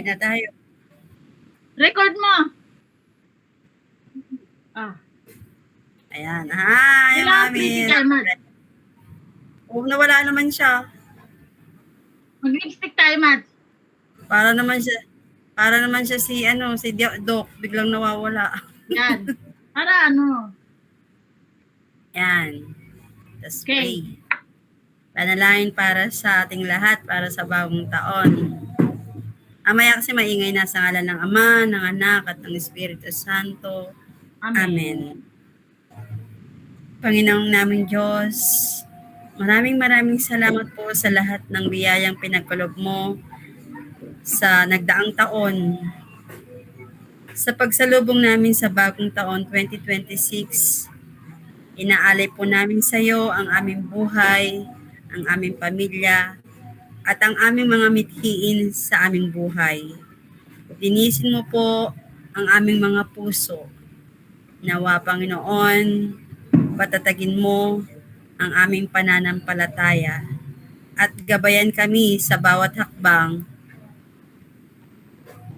na tayo. Record mo. Ayan. Hi, Mami. Nawala naman siya. Mag-lipstick tayo, Matt. Para naman siya si Doc, biglang nawawala. Yan. Para ano? Yan. Let's Okay. pray. Panalangin para sa ating lahat, para sa bagong taon. Amaya kasi maingay na sa ngalan ng Ama, ng Anak, at ng Espiritu Santo. Amen. Panginoong naming Diyos, maraming salamat po sa lahat ng biyayang pinagkaloob mo sa nagdaang taon. Sa pagsalubong namin sa bagong taon 2026, inaalay po namin sa iyo ang aming buhay, ang aming pamilya, at ang aming mga mithiin sa aming buhay. Linisin mo po ang aming mga puso. Nawa, Panginoon, patatagin mo ang aming pananampalataya at gabayan kami sa bawat hakbang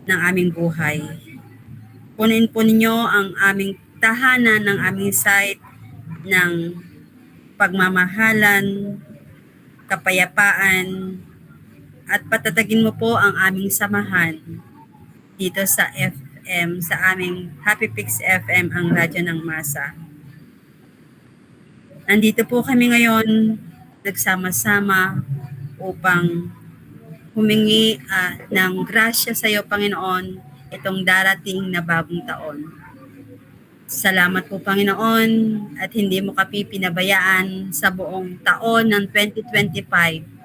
ng aming buhay. Punin po ninyo ang aming tahanan, ng aming site ng pagmamahalan, kapayapaan, at patatagin mo po ang aming samahan dito sa FM, sa aming Happy Pix FM, ang radyo ng masa. Nandito po kami ngayon, nagsama-sama upang humingi ng grasya sa iyo, Panginoon, itong darating na bagong taon. Salamat po, Panginoon, at hindi mo kami pinabayaan sa buong taon ng 2025.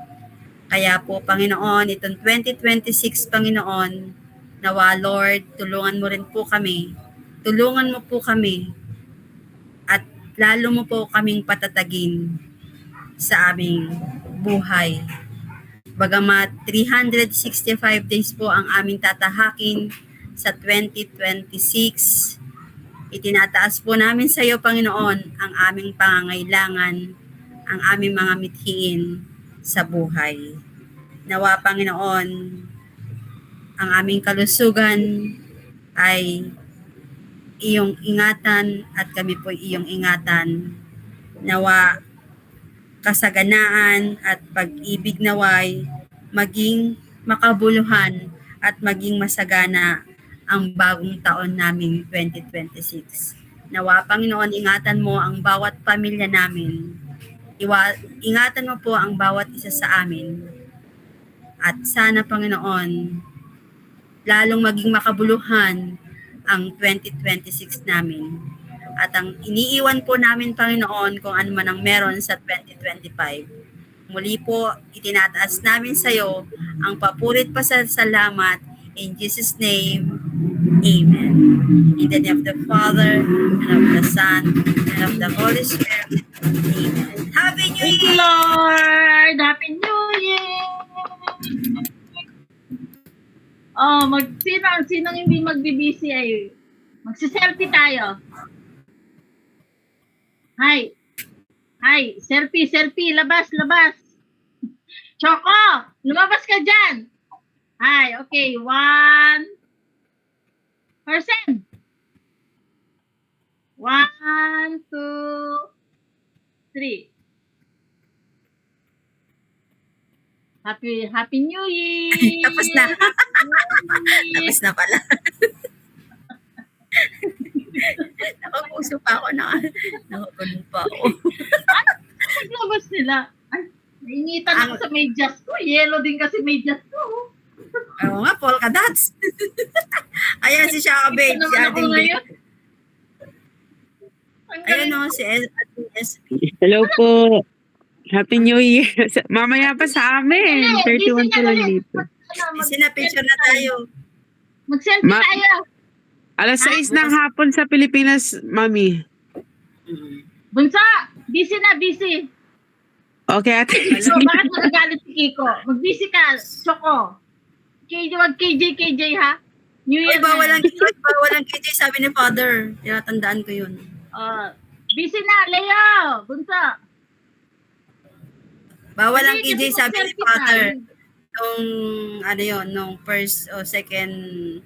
Kaya po, Panginoon, itong 2026, Panginoon, nawa, Lord, tulungan mo rin po kami. Tulungan mo po kami at lalo mo po kaming patatagin sa aming buhay. Bagamat 365 days po ang aming tatahakin sa 2026, itinataas po namin sa iyo, Panginoon, ang aming pangangailangan, ang aming mga mithiin sa buhay. Nawa, Panginoon, ang aming kalusugan ay iyong ingatan at kami po iyong ingatan. Nawa, kasaganaan at pag-ibig naway maging makabuluhan at maging masagana ang bagong taon naming 2026. Nawa, Panginoon, ingatan mo ang bawat pamilya namin. Ingatan mo po ang bawat isa sa amin. At sana, Panginoon, lalong maging makabuluhan ang 2026 namin. At ang iniiwan po namin, Panginoon, kung ano man ang meron sa 2025. Muli po, itinataas namin sa iyo ang papurit pa sa salamat. In Jesus' name, Amen. In the name of the Father, and of the Son, and of the Holy Spirit, Amen. Happy New Year! Lord! Happy New Year! Sinong hindi magbibisi ay magsiselfie tayo. Hi, selfie, labas. Choco, lumabas ka dyan. Hi, okay, 1 person. 1, 2, 3. Happy New Year! Tapos na. Tapos na pala. Nakapuso pa ako na. Nakakulong pa ako. Naglabas nila. Ay, nainitan ako sa medyas ko. Yellow din kasi medyas ko. Oo nga, polka dots. Ayan si Shaka Babe. Si ating Babe. Ayan o, si SP. Hello po. Happy New Year. Mamaya pa sa amin. 31 pa lang dito. Picture na tayo. Mag-selfie tayo. Alas 6 ng hapon sa Pilipinas, Mami. Bunso, busy. Okay, ate. Bakit nagagalit si Kiko? Mag-busy ka, Choco. Wag KJ ha? New Year na. Bawalang KJ, sabi ni Father. Tinatandaan ko yun. Busy na, Leo. Bunso. Bawalang KJ, sabi ni Father. Nung, ano yun, nung first o second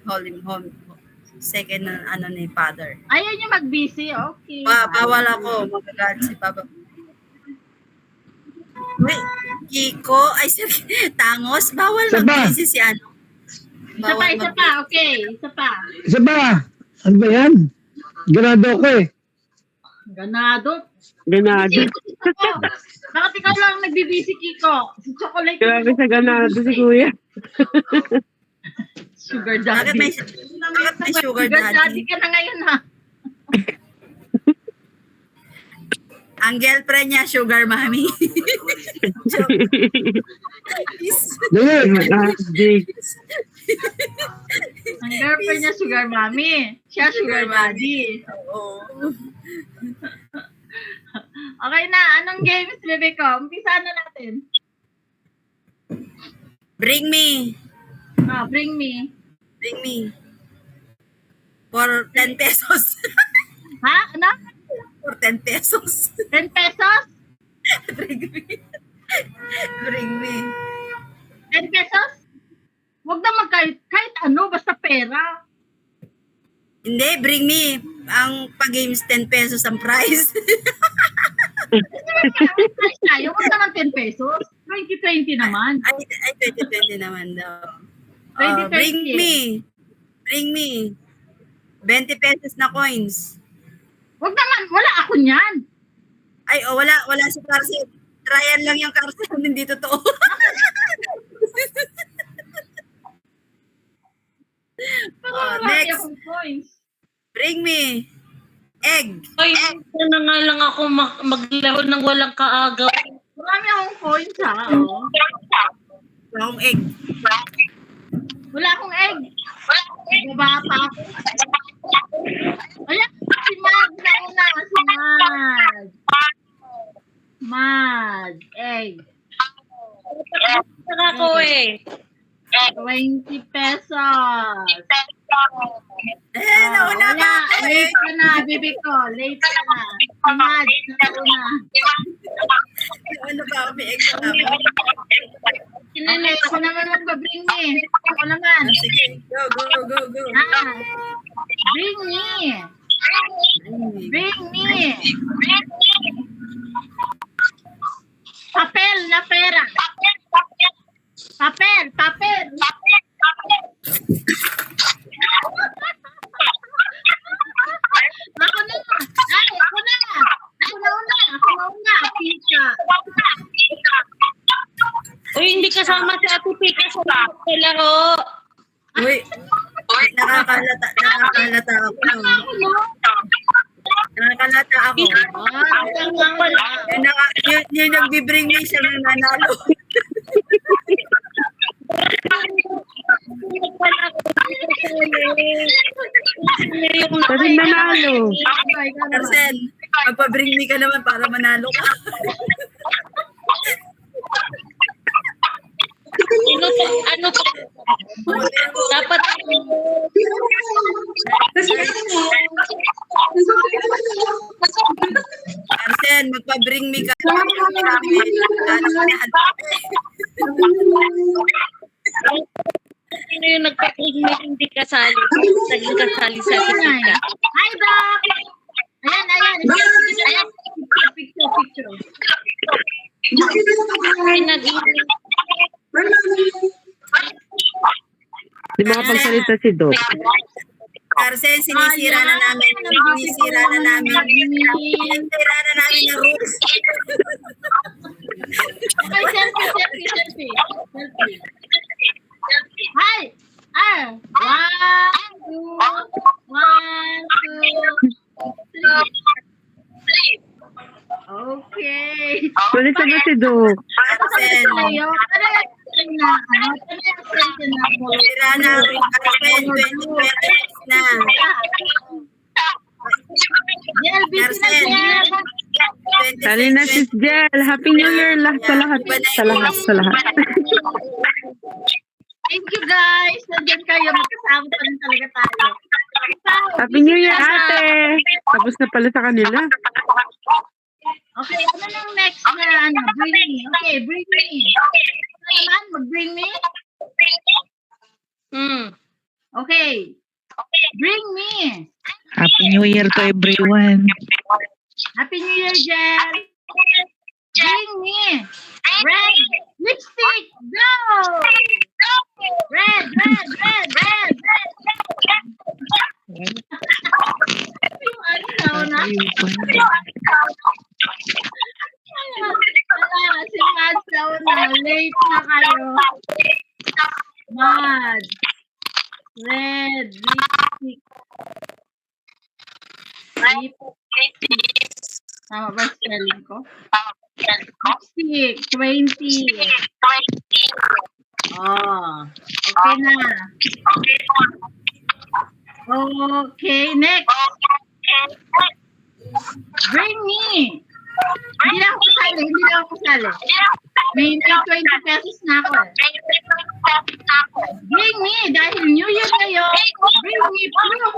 second na ano ni father. Ayaw niyo mag-busy, okay. Bawal ako, magagalit si Papa. Uy, Kiko, ay sir, Tangos, bawal Isa pa. mag-busy si ano. Isa pa, okay. Isa pa. Isa ba? Ano ba yan? Ganado ko eh. Ganado. Ganado. Si Choco. Bakit ikaw lang nagbibisi, Kiko? Si Chocolate. Grabe sa ganado si Kuya. Sugar Bakit daddy. may sugar daddy? ka na ngayon, ha? Ang girlfriend niya, sugar mommy. Joke. Dali. Jake. Ang girlfriend niya, sugar mommy. Siya, sugar daddy. Oo. Okay na, anong games, bebe ko? Umpisa na natin. Bring me. Bring me. Bring me. For 10 pesos. Ha? Ano? For 10 pesos. 10 pesos? Bring me. Bring me. 10 pesos? Huwag naman kahit ano, basta pera. Hindi, bring me. Ang pag-games 10 pesos ang price. Price tayo, huwag naman 10 pesos. 2020 naman. ay 2020 naman daw. 2020. Bring me. Bring me. 20 pesos na coins. Huwag naman, wala ako niyan. Ay, wala si Carson. Trial lang yung Carson, hindi totoo. Wala next. akong coins. Bring me. Egg. Ay, na nga lang ako maglaro ng walang kaagaw. Marami akong coins, ha? Oh. Wala akong egg. Wala akong egg. Baba pa ako. Ayan, si Mad na una. Si Mad. Mad. Egg. Saka ako eh. 20 pesos. Nauna Wala. pa ako eh. Late ka na, bibi ko. Late ka na. Si Mad na una. Ano ba ako? May egg na ako. Okay, ako naman magbabring me. Ako naman. Sige, go. Bring me. Bring me. Papel na pera. Papel. Ako na. Ay, ako na. Ako na una. Pika. Uy, hindi kasama si Ate Pika sa laro. Uy, nakakalata ako. Nakakalata ako. Yung nagbibring me siya ng nanalo. Kasi nanalo. Carson, magpa-bring me ka naman para manalo ka. Ano to? Dapat Carson, magpa-bring me ka. sino yung nagpa-pigment hindi kasali? Naging kasali sa Ate Pika. Hi, Doc! Ayan. Picture. Ay, naging Di makapagsalita si Doc. Carson, sinisira na namin yung rules. Okay, selfie. Hi! One, two, three. Okay. Tuloy sa ba si Doc? Carson, sira na. Carson, 20 pesos na. Jel, busy na Jel. Sali na sis Jel. Happy New Year sa lahat. Thank you guys. Nandiyan kayo. Magkasama pa rin talaga tayo. Happy New Year ate. Tapos na pala sa kanila. Okay, ano nang next na ano? Bring me. Okay, bring me. naman, mag-bring me? Okay. Bring me. Happy New Year to everyone. Happy New Year, Jen. Bring me. Red lipstick. Go. Red. Yung ano na? Wala, si Mads daw na. Late na kayo. Mads. Red lipstick. Tama ba spelling ko? Lipstick, 20. Oh, okay na. Okay, next. Bring me. Hindi na ako kasali. May 20 pesos na ako. Bring me, dahil New Year ngayon. Bring me fruits.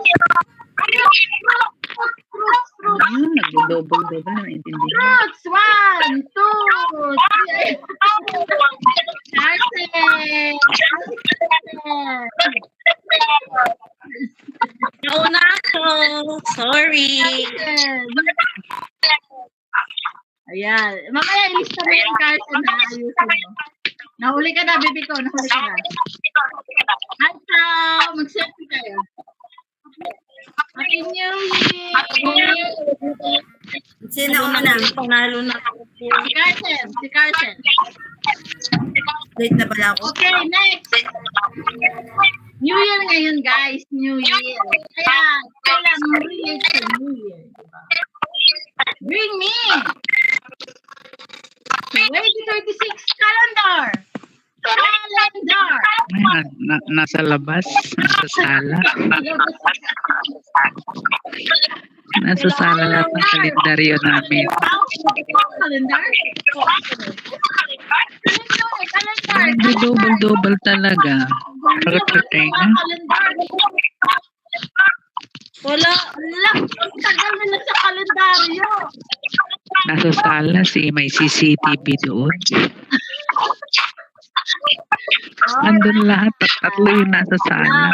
Fruits. Ayun, nag-double na maintindihan. Fruits. 1, 2, 3. Carson. Nauna ako. Sorry. Ayan. Mamaya ilista mo yung Carson na ayusin mo. Nahuli ka na, baby ko. Nahuli ka na. Hasta, mag-selfie kayo. Happy New Year! Sino una? Panalo na ako. Si Carson. Late na pala ako. Okay, next. New Year ngayon, guys. New Year. Kaya, kailangan relate sa New Year. Diba? Bring me! 2036 calendar! Calendar! Nasa labas, nasa sala. Nasa sala lahat ng kalendaryo namin. Calendar? Double talaga. Pagkatenga. Wala. Ang tagal nila sa kalendaryo. Nasa sala may CCTV doon. Andun lahat, tatlo yung nasa sala.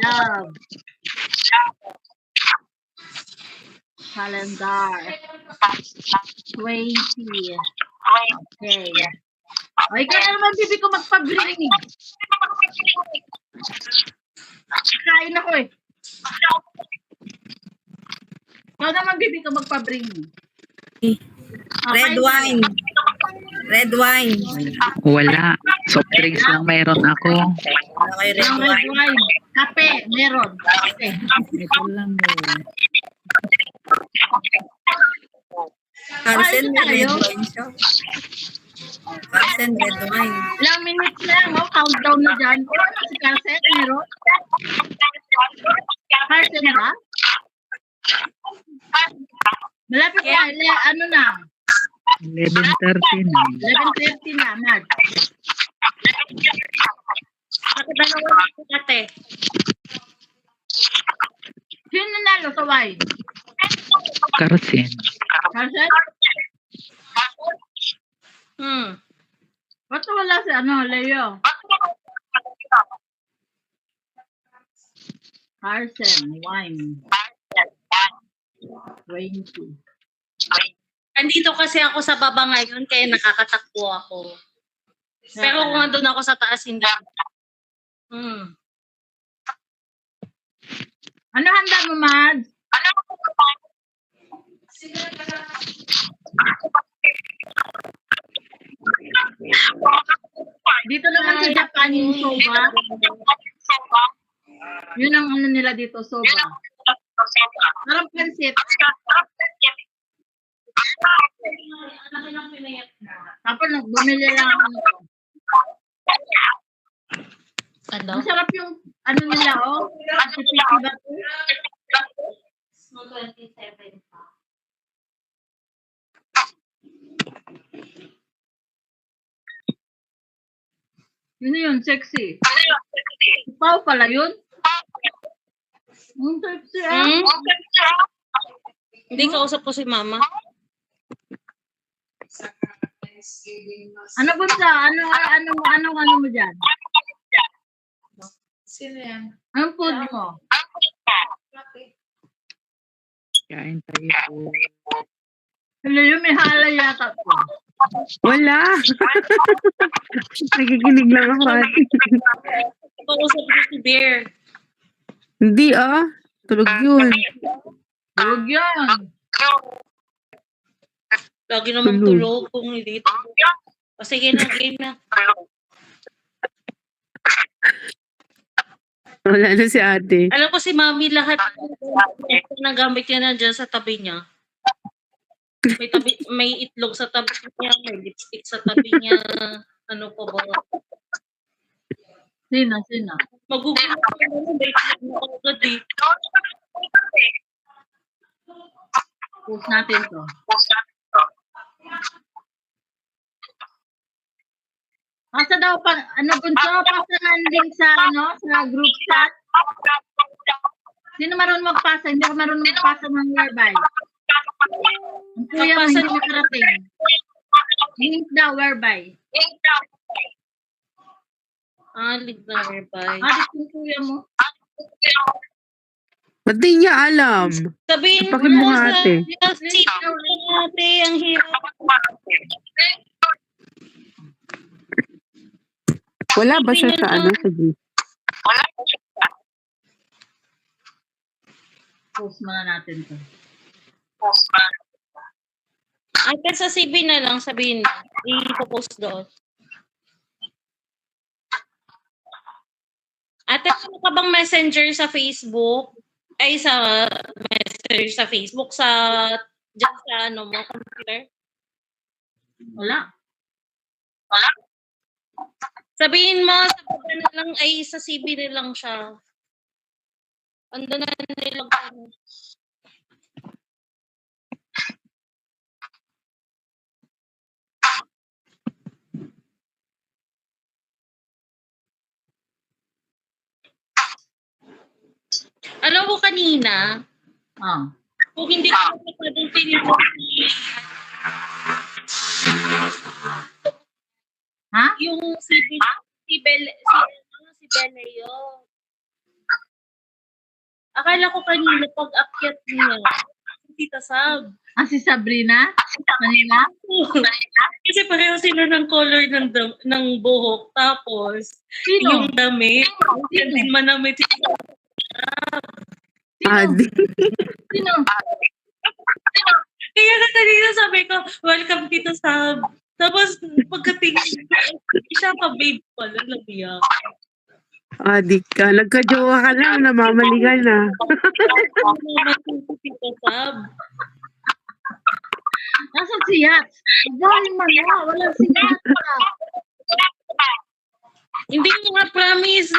Love. Calendar. 20. Okay. O, ikaw na naman, bibi ko magpa-bring. Kain ako eh. Ikaw naman, bibi ko magpa-bring. Red wine. Red wine. Wala. Soft drinks lang mayroon ako. Wala kayo red Ang red wine. wine. Kape, meron. Kape. Ito lang Carson, Ayun red tayo. wine siya. Carson, red wine. Ilang minutes lang, oh. Countdown na dyan. O, ano si Carson? Meron? Carson ba? Malapit na. Ano na? 11:30 na. 11:30 na, March. Nakadalawa ako ate. Sino nanalo sa wine? Carson. Carson? Ba't wala si Leo? Carson, wine. 20. Andito kasi ako sa baba ngayon kaya nakakatakbo ako. Pero kung andun ako sa taas, hindi. Ano handa mo, Mads? Dito naman sa Japan yung soba. Yun ang ano nila dito, soba. Parang pansit. Tapos bumili lang ako nito. Ano? Masarap yung ano nila, oh. Pipi ba to? 27 pa. Yun yun, sexy. Pao pala yun? Ang sexy, ah. Hindi kausap ko si mama. Ano bunso? Ano mo dyan? Sino yan? Anong food mo? Kain tayo. Hello, yung may halay yata po. Wala. Nakikinig lang ako ate. Pag-usap ko si Bear. Hindi tulog yun. Huwag yan. Lagi naman Tulog. tulog kung hindi. O sige na, game na. Wala na si ate. Alam ko si Mami lahat ng gamit niya nandiyan sa tabi niya. May itlog sa tabi niya, may lipstick sa tabi niya. Ano pa ba? Sino? Magugulat ko na may itlog na agad eh. Post natin to. Pasa daw pa, bunso, pasa landing sa, sa group chat. Sino marunong magpasa? Hindi ako marunong magpasa ng whereby. Ang kuya mo Magpasa hindi nakarating. Link daw, whereby. Lig na whereby. Adik yung kuya mo. Ba't di niya alam? Sabihin mo Bakit mo nga, sa ate? ate, ang hirap. Wala ba siya sa sa G? Post muna natin to. Ate, sa CB na lang, sabihin mo. I-post doon. Ate, ano ka bang messenger sa Facebook? Ay, sa messenger sa Facebook, dyan sa mo, computer? Wala. Sabihin mo, sa baba na lang, ay sa CB na lang siya. Ando na nilang alam mo kanina, kung hindi ko masyadong tinipon yung si Beleo. Akala ko kanina pag akyat niya, si Tita Sab. Si Sabrina? Kanina? Kasi pareho sila ng color ng buhok. Tapos, Sino? yung damit. Yan din manamit. Adi. Sino? Kaya na kanina sabi ko, welcome Tita Sab. Tapos, pagkatingin siya pa babe pala, nabiyak. Adi ka. Nagka-jowa ka lang. Namamaligan na. Tita Sab. Nasaan si Yats? Dahil man nga, walang si Yats pa. Hindi ko nga promise,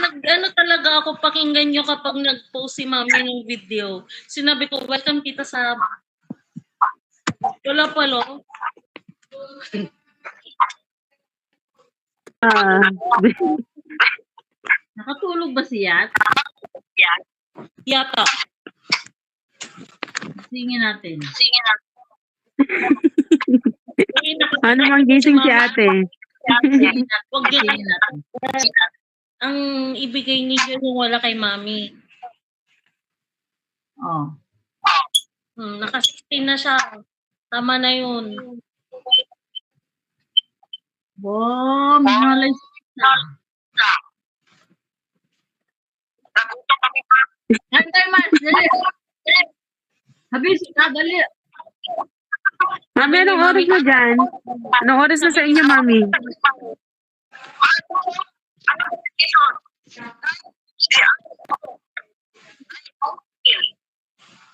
talaga ako pakinggan nyo kapag nag-post si Mami ng video. Sinabi ko, welcome Tita Sab. Wala pala. Nakatulog ba si Yats? Yata. Singin natin. Ano mang gising si ate? Wag yun. Singin natin. Ang ibigay niyo yung wala kay Mami. Naka-16 na siya. Tama na yun. Wow, mahalay siya. Antay mas, dali. Habis ka, dali. Mami, anong oras na dyan? Anong oras na sa inyo, Mami?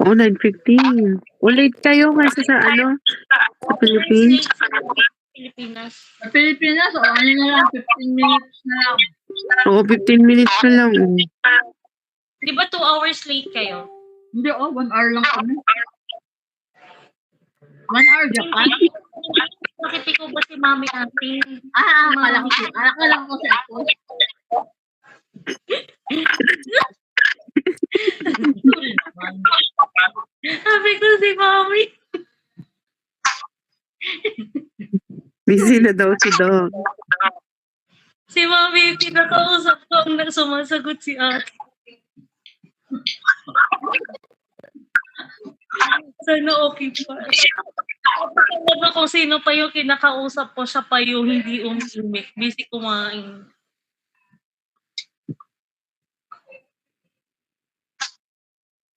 Oh, 9:15. Late kayo kasi sa sa Philippines. Pilipinas. Sa Pilipinas, ano na lang, 15 minutes na lang. Oo, 15 minutes na lang. Di ba 2 hours late kayo? Hindi, 1 hour lang kami. 1 hour Japan? Bakit ikaw ba si Mami ating? Akala ko sa ako. Sabi ko si Mami. Busy na daw si Dong. Si Mami, pinakausap ko ang sumasagot si ate. Sana okay pa. Kapag na kung sino pa yung kinakausap ko, siya pa yung hindi umimik. Busy kumain.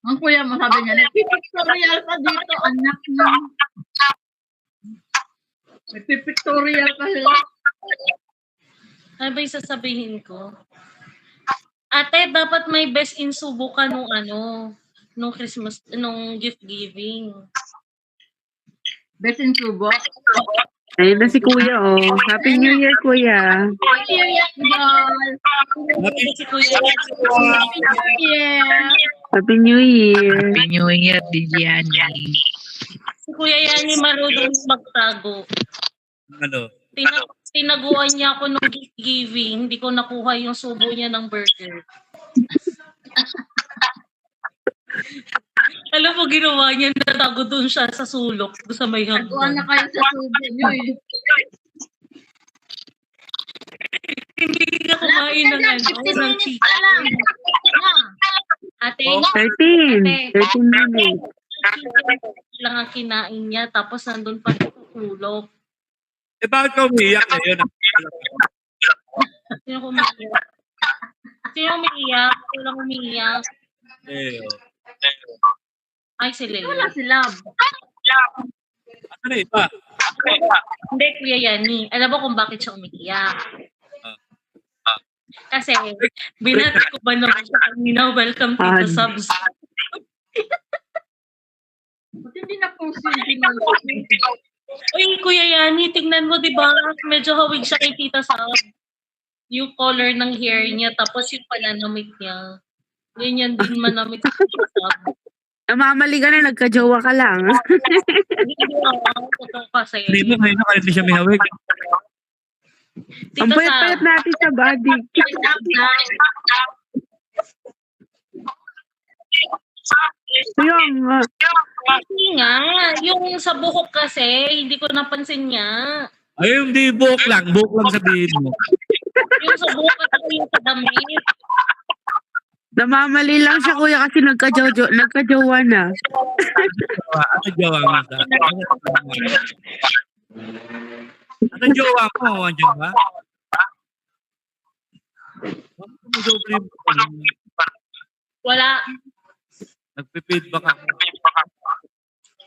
Ang kuya mo sabi niya, nagpipictorial ka dito, anak na. Nagpipictorial ka sila. Ano ba yung sasabihin ko? Ate, dapat may best in subo ka nung nung Christmas, nung gift giving. Best in subo. Ayun na si Kuya, oh. Happy New Year, Kuya. Si Kuya, Yeah. Happy New Year. Happy New Year, Didiani. si Kuya Yani marunong magtago. Ano? Tinaguan niya ako nung gift giving. Hindi ko nakuha yung subo niya ng burger. Alam mo, ginawa niya, natago doon siya sa sulok, doon sa may Nagkuhan na hanggan. kayo sa subo niyo eh. Hindi ka kumain ng ng chicken. Alam. Ate, 13. 13 minutes. chicken lang ang kinain niya, tapos nandun pa sa sulok. Eh, bakit ka umiiyak ngayon? Sino umiiyak? Sino umiiyak? Walang umiiyak. Eh, oh. Ay, si Leo. Wala si Love. Ano na iba? Hindi, Kuya Yani. Alam mo kung bakit siya umiiyak? Kasi, binati ko ba naman siya kanina, welcome to the subs. Ba't hindi na post yung ginagawa? Uy, Kuya Yani, tingnan mo, di ba? Medyo hawig siya kay Tita Sab. Yung color ng hair niya, tapos yung pananamit niya. Ganyan din manamit sa Tita Sab. Namamali ka na, nagka-jowa ka lang. Hindi ako, totoo kasi. Hindi mo ngayon na siya may hawig. Ang Tita payat-payat Sab, natin sa body. Yung, hindi nga. Yung sa buhok kasi, hindi ko napansin niya. Ay, hindi buhok lang sabihin mo. Yung sa buhok at yung sa damit. namamali lang siya, Kuya, kasi nagka-jowa na. Ano jowa mo? Ano jowa mo? Andiyan ba? Ano jowa mo? Wala. Nagpipidback ako.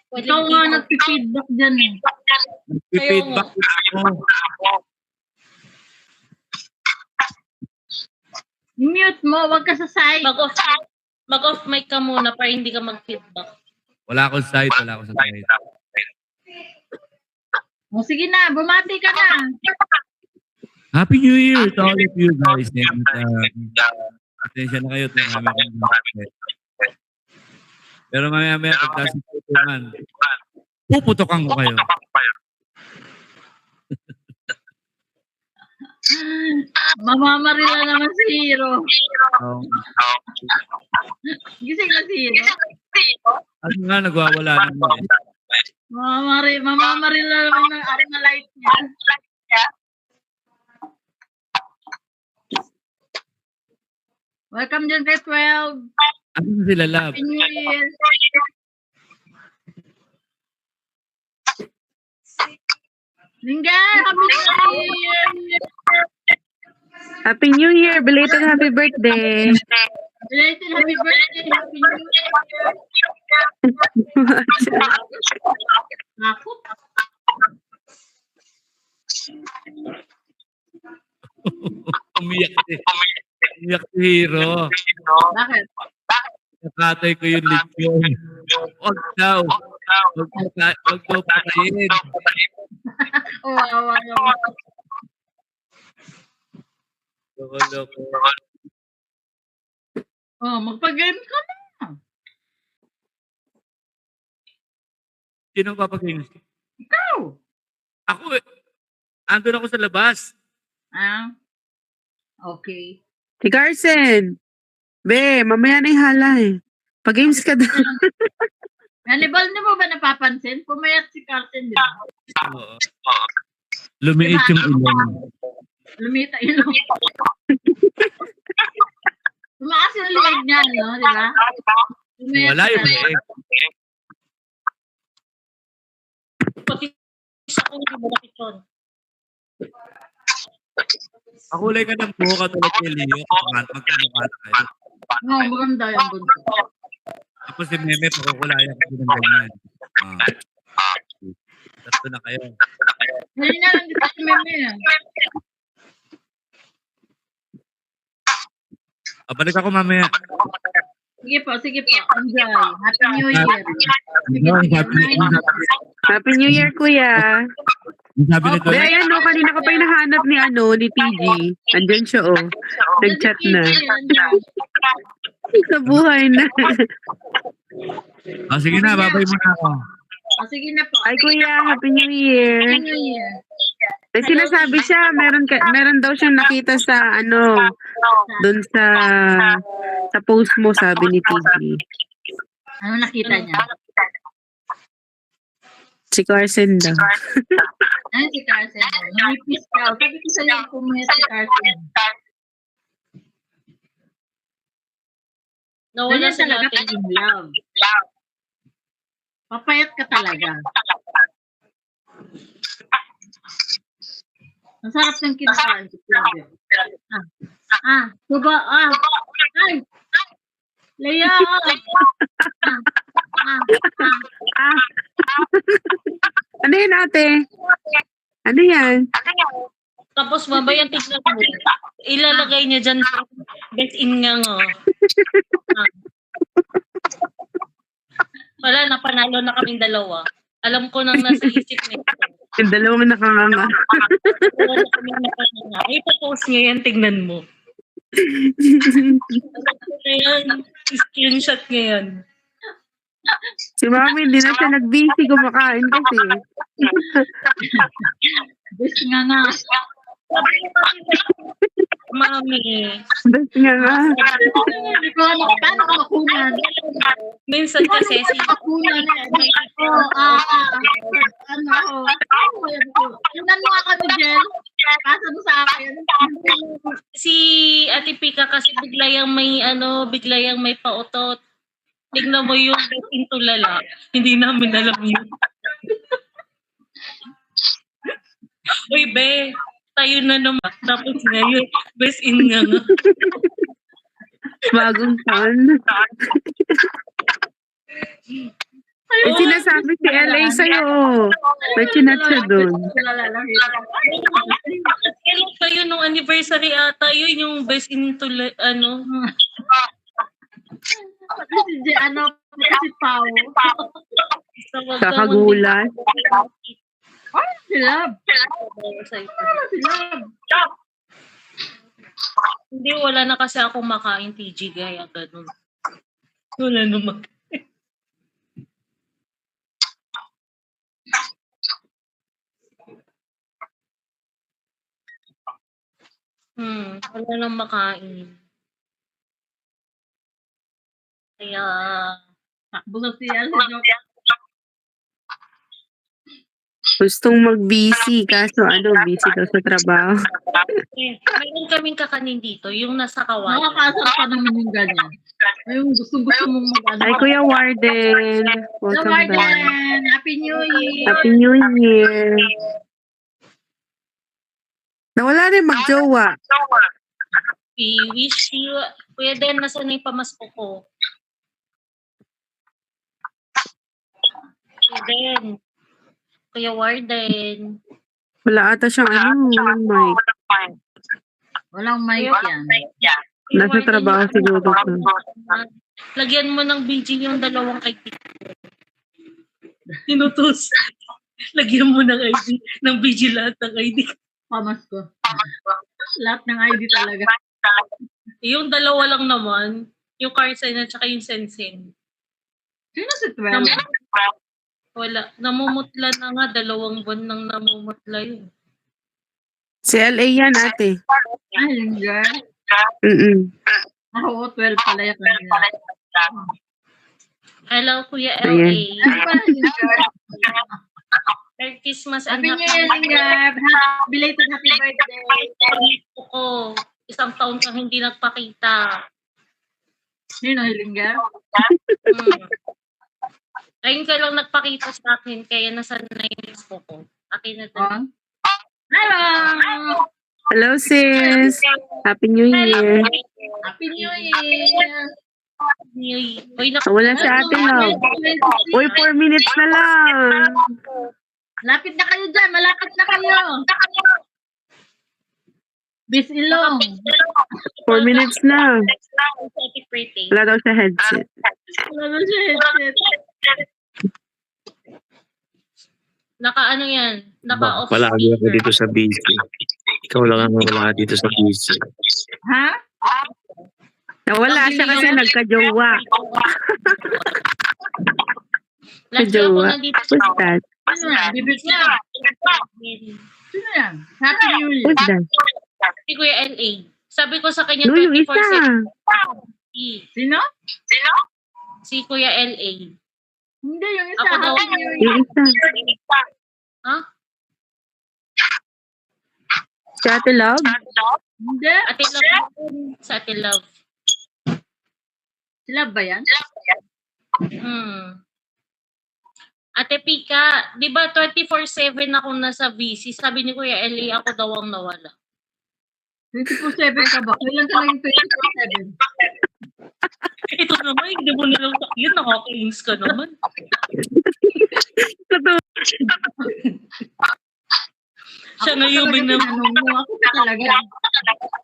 Pwede Ikaw nga nagpipidback dyan eh. Nagpipidback ako. Mute mo, wag ka sa side. Mag-off mic ka muna para hindi ka mag-feedback. Wala akong site. O sige na, bumati ka na. Happy New Year to all of you guys. And, atensya na kayo. Pero mamaya pagkasiputungan, puputokan ko kayo. Mamamarila naman si Hero. Oh. Gising na si Hero. Ano nga, nagwawala naman eh. Mamamarila naman ng araw na light niya. Welcome dyan kay 12. Ano na sila, love? Happy New Year. Lingga, Happy New Year. Happy New Year! Belated happy birthday! Belated happy birthday. Happy New Year. Ako. Umiyak si Hero. Bakit? Nakatay ko yung legion. Huwag daw. Huwag daw patayin. Wawa naman. Loko. Oh, magpa-game ka na. Sino papagames? Ikaw. Ako eh. Andun ako sa labas. Ah. Okay. Si Carson! Be, mamaya na yung hala eh. Pag-games ka daw. Hannibal, di mo ba napapansin? Pumayat si Carlton, di ba? Oo. Lumiit yung ilong. Lumita ilong. Tumaas yung leg niya, no? Di ba? Lumiit Wala yung siya. leeg. Pati sa kung di mo nakikon. Makulay ka ng buhok katulad kay Leo. Magkamukha na kayo. Oo, maganda yung bunso. Tapos si Meme, pakukulayan ka din ng ganyan. Tatlo na kayo. Hindi na lang dito si Meme. Balik ako mamaya. Sige po. Enjoy. Happy New Year. Happy New Year, kuya. Yung sabi nito, Be, ayan, no, kanina ko pa hinahanap ni TG. Andyan siya, oh. Nag-chat na. Sa buhay na. sige na, babay muna ako. Sige na po. Ay, kuya, Happy New Year. Happy New Year. May sinasabi siya, meron daw siyang nakita sa, dun sa post mo, sabi ni TG. Ano nakita niya? Si Carson daw. Ay, si Carson. Namipis ka. Sabi ko sa'yo kung may si Carson. Nawala Ganyan sa talaga natin. pag in love. Papayat ka talaga. Ang sarap ng kinakain ko. Suba. Ay! Leia! Ano yan, ate? Ano yan? Tapos mabayan tignan mo. Ilalagay niya dyan. Best in nga nga. Wala, napanalo na kaming dalawa. Alam ko nang nasa isip niya. Yung dalawang nakanganga. Wala na kaming nakakanga. Ay, post niya yan, tignan mo. Ayan, screenshot niya yan. Si mami, hindi na siya nag-busy kumakain kasi. Best nga nga. Mami. Best nga nga. Hindi ko alam paano ko makunan. Minsan kasi si Makunan Kunan mo nga kami, Jen. Pasa mo sa akin. si Ate Pika kasi biglayang may pautot. Tignan mo yung best in tulala. Hindi namin alam yun. Uy, be, tayo na naman. Tapos ngayon, best in nga nga. Bagong taon. May sinasabi si LA sa'yo. May chinat siya doon. Kailan kayo nung anniversary ata, yun yung best in tulala, Si Pao. Kakagulat. Si Love. Hindi, wala na kasi ako makain TG gaya ganun. Wala naman. Wala nang makain. Kaya, Takbo sa siya. Gustong mag-busy, kaso busy daw sa trabaho. mayroon kaming kakanin dito, yung nasa kawayan. Nakakasar pa naman yung ganyan. Yung gusto mong mag-ano. Ay, Kuya Warden. Welcome back. Warden! Happy New Year! Happy New Year. Nawala rin mag-jowa. We wish you, Kuya Den, nasa na yung pamasko ko? Kuya Den, Kuya Warden. Wala ata siyang walang mic. Walang mic yan. Kuya Nasa Warden, trabaho siguro to. Lagyan mo ng BG yung dalawang kaibigan. Tinutos. Lagyan mo ng ID, ng BG lahat ng ID. Pamasko. Lahat ng ID talaga. Yung dalawa lang naman, yung Carson at saka yung Sensing. Sino si 12? Wala. Namumutla na nga. 2 buwan nang namumutla yun. Si LA yan, ate. Ay, yung girl. Oo, 12 pala yung kanina. Hello, Kuya Ayan. LA. Ano ba yung girl? Merry Christmas Happy New Year, Lingard. Belated happy birthday. ko. Isang taon kang hindi nagpakita. Sino, Lingard? Ngayon ka lang nagpakita sa akin, kaya nasa na yung Facebook ko. Akin na to. Oh. Hello! Hello, sis. Happy New Year. Happy New Year! Uy, Wala si Ate Love. Uy, 4 minutes na lang. Lapit na kayo dyan. Malapit na kayo. Bis ilong. 4 minutes na. Pretty. Wala daw siya headset. Wala na siya headset. Naka ano yan? Naka-off Palagi ako dito sa busy. Ikaw lang ang wala dito sa busy. Ha? Nawala siya kasi nagka-jowa. Last year ako Jowa. nandito What's that? Ano yan? Bibig niya. Sino yan? Happy New Year. What's that? Si Kuya LA. Sabi ko sa kanya No, yung isa. 24/7. Sino? Si Kuya LA. Hindi, yung isa. Ako daw. Happy New Year. Yung isa. Ha? Si Ate Love? Hindi. Ate Love. Sa Ate Love. Sila ba yan? Ate Pika, di ba 24/7 ako nasa VC? Sabi ni Kuya LA, ako daw ang nawala. 24/7 ka ba? Kailan ka lang yung 24/7? Ito naman, hindi mo nalang yun, nakaka-ings ka naman. Totoo. Siya na yung binam. Ako pa talaga.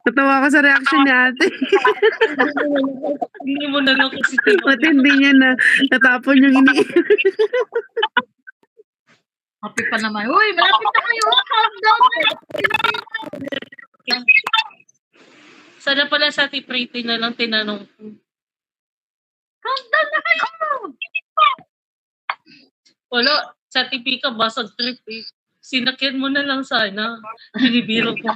Tatawa ako sa reaction ni Ate. Hindi mo na lang kasi Pati hindi niya na natapon yung Happy pa naman. Uy, malapit na kayo. Calm down. Sana pala sa Ate Pretty na lang tinanong ko. Calm down na kayo. Wala, sa Ate Pika, basag trip eh. Sinakyan mo na lang sana. Binibiro ko.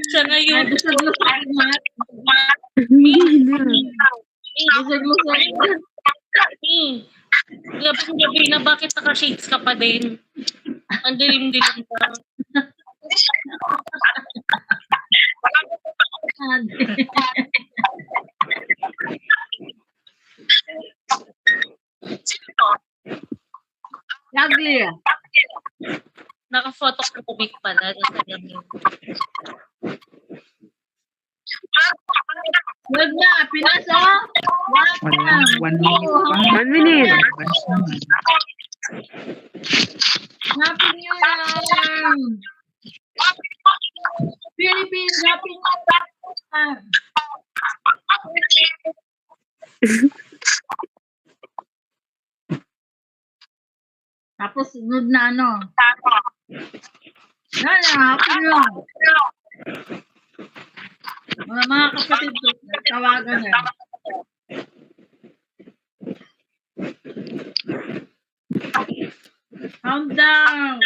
Siya na yun. Busog-lusog na. Busog-lusog na. Gabi na, bakit naka-shades ka pa din? Ang dilim-dilim ka. Ugly. Naka-photophobic pala. Wag na. Pinasa. Wala, 1 minute pa. 1 minute. Happy New Year. Philippines, Happy New Year. Tapos sunod na ano. Yan, happy New Year. Mga kapatid ko, tawagan yan. Calm down.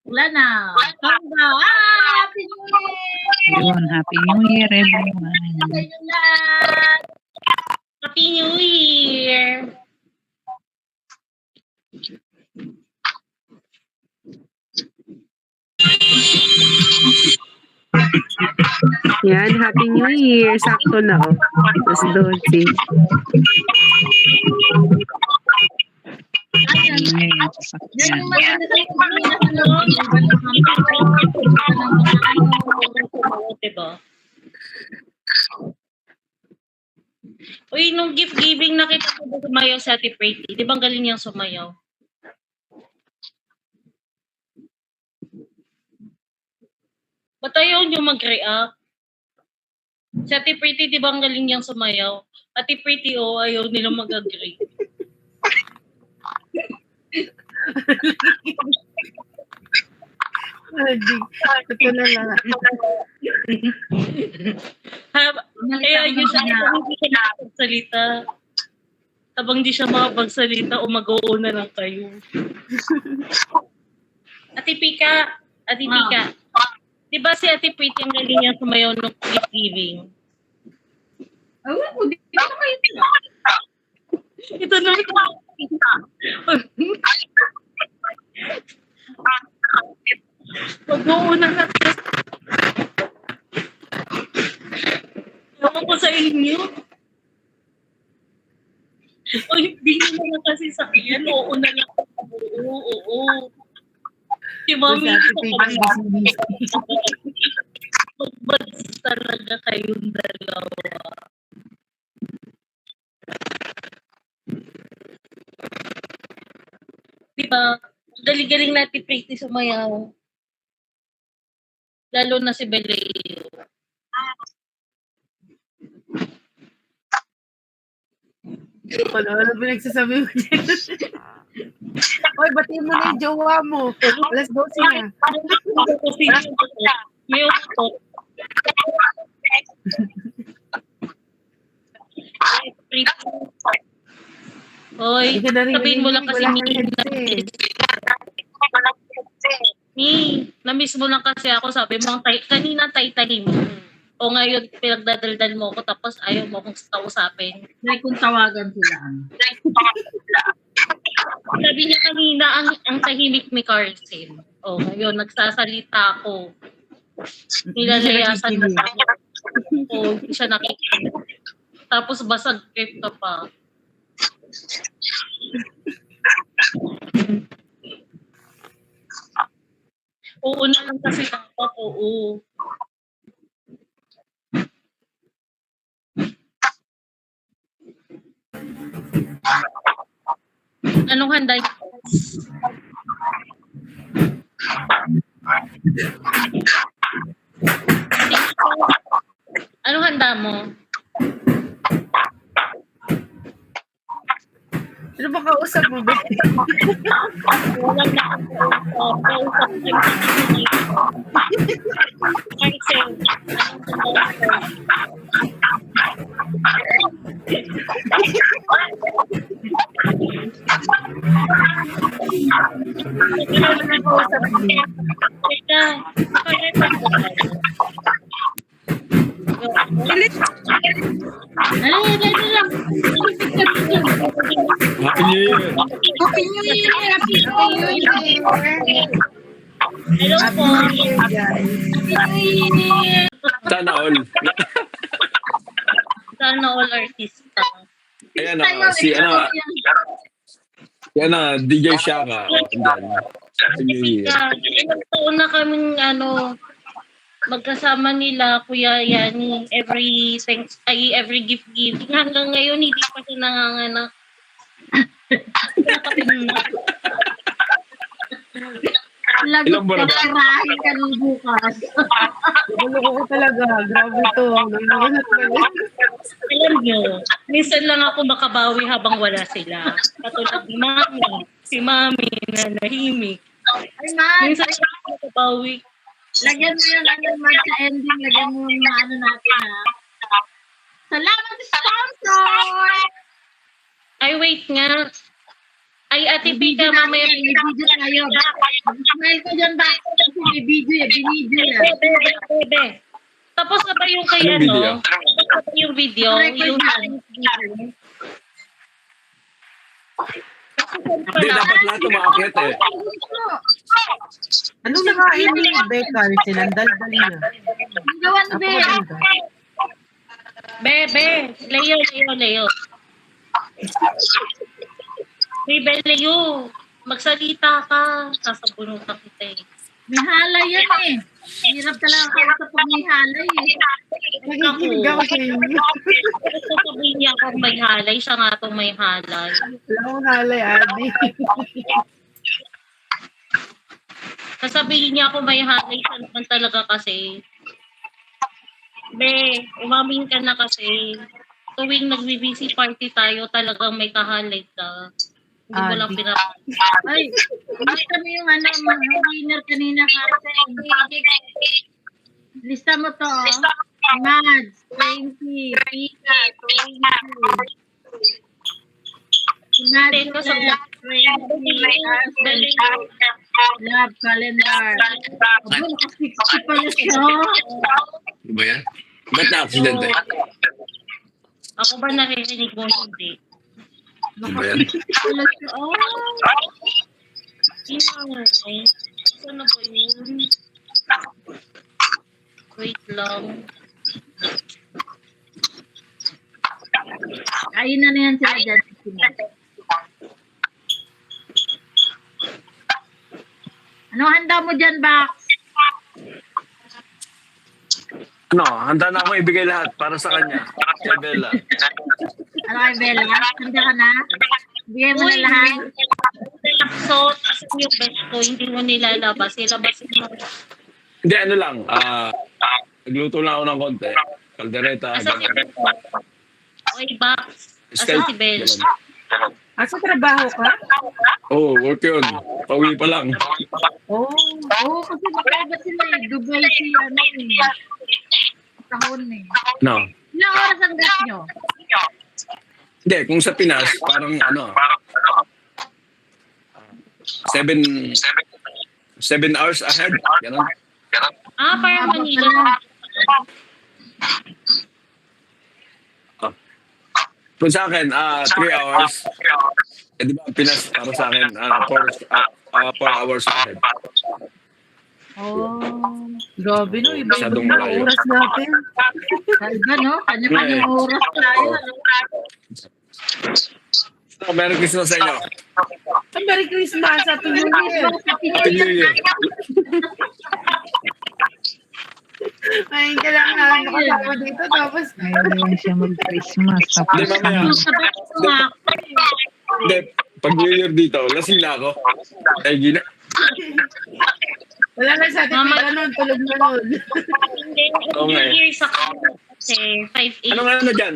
Wala na. Calm down. Happy New Year. Yun, Happy New Year, everyone. Sa inyo lahat. Happy New Year! Yan, Happy New Year. Sakto na, oh. Mas Dolce. Ayan. Ingay, Yan sasakyan. yung maganda sa Diba? Uy, nung gift giving nakita ko ba sumayaw sa Ate Pretty? Di ba ang galing niyang sumayaw? Ba't ayaw niyo mag-react? Si Ate Pretty, di ba ang galing niyang sumayaw? Ate Pretty, oh, ayaw nilang mag-agree. Ito na lang. Kaya yun siya, habang di siya makapagsalita. Habang di siya makapagsalita, o mag-oo na lang kayo. Ate Pika. Di ba si Ate Pretty ang galing niya sumayaw ng gift giving? Ewan ko, di ko kayo ito. Ito naman Mag-uuna na. Ewan ko sa inyo. O hindi nyo naman kasi sabihin, oo na lang. Oo. Si Mami, magbads talaga kayong dalawa. Diba? Galing-galing natin Pretty sumayaw. Lalo na si Beleo. Ano pinagsasabi mo dyan? Hoy, batiin mo na yung jowa mo. Alas 12 na. May utot. Hoy, Hindi ka narinig, sabihin mo lang kasi wala kang na-miss mo lang kasi ako. Sabi mo, kanina tay-tahi mo. O ngayon, pinagdadaldal mo ako tapos ayaw mo akong kausapin. Like kung tawagan sila. Sabi niya kanina, ang tahimik ni Carson. O ngayon, nagsasalita ako. Nilalayasan mo pa ako. O, hindi siya nakikinig. Tapos basag trip ka pa. Oo na lang kasi dapat, oo. Anong handa niyo? Anong handa mo? Ano ba kausap mo ba? Walang nakausap Happy New Year! Hello po. Sana all. Sana all artista. Ayan si DJ Shaka. Andyan. Happy New Year. Ilang taon na kaming magkasama nila Kuya Yani every gift giving. Hanggang ngayon hindi pa siya nanganganak. Lagot Ilang buwan ka, na ba? tirahin ka nung bukas. Nakuloko ko talaga. Grabe to. Nanganganak na yun. Alam nyo, minsan lang ako makabawi habang wala sila. Katulad ni Mami. Si Mami na nahimik. Ay, man. Minsan lang ako makabawi. Lagyan mo yung man sa ending. Lagyan mo yung natin, ha. Salamat sa sponsor! Ay, wait nga. Ay, Ate Pika, mamaya. May video tayo. Smile ko dyan ba? Kasi may video eh. Binidyo yan. Bebe. Tapos na ba yung kay Anong video? Tapos na ba yung video? Yung Hindi, dapat lahat umakit eh. Ano na nga ini Bekal? Sinandal-dal niya. Ang gawa ni Be. Bebe. Leo. Bebe, Leo. Magsalita ka. Sasabunutan kita eh. May halay yan eh. Hirap talaga kayo sa pag may halay eh. Nakikinig ako sa inyo. Sasabihin niya akong may halay. Siya nga itong may halay. Wala akong halay, Adi. Sasabihin niya ako may halay. Siya naman talaga kasi. Be, umamin ka na kasi. Tuwing nag-busy party tayo, talagang may kahalay ka. Hindi mo lang Ay, lista mo yung mga winner kanina kasi. Lista mo to. Mads, 20, Pika, 20. Mads, Ko sa 20, Love calendar. Aba, naka-60 pala siya. Ano ba yan? Ba't na-accident eh? Ako ba naririnig mo hindi? Ano ba yan? Pala siya. Oh, Ingay. Saan na ba yun? Wait lang. ayun na yan sila dyan. Ano handa mo dyan, Bax? No, handa na akong ibigay lahat para sa kanya. Kay Bella. Ano kay Bella? Handa ka na? Bigay mo na lahat. So, asan yung best ko, hindi mo nilalabas. Ilabasin mo. Hindi, ano lang. Nagluto lang ako ng konti. Kaldereta. Asan si ganun. Bella? Okay, Box. Asan si Bella? Ganun. Sa trabaho ka? Oo, work yun. Pauwi pa lang. Oh. Oo, kasi makaiba sila eh. Dubai si ano eh. Tahon eh. No. Ilang oras ang gas nyo? Hindi, kung sa Pinas, parang ano, 7 hours ahead. Ganun. Parang Manila. Kung sa akin, 3 hours. Eh, di ba, ang Pinas, para sa akin, 4 hours ahead. Oh. Grabe no, iba Masyadong na malayo. oras natin. Kaiba no? Kanya-kanyang oras tayo. Ano? So, Merry Christmas sa inyo. Merry Christmas, Happy New Year. Happy New Year. Ngayon ka lang namin nakasama dito, tapos Ngayon lang siya mag-Christmas. Tapos Hindi, mamaya. Sabat ko nga. Hindi, pag New Year dito, lasing na ako. Ay, gina. wala na sa atin, ganun, tulog na nun. Hindi, Oo nga eh. New Year sa kasi 5 Anong a.m. ano dyan?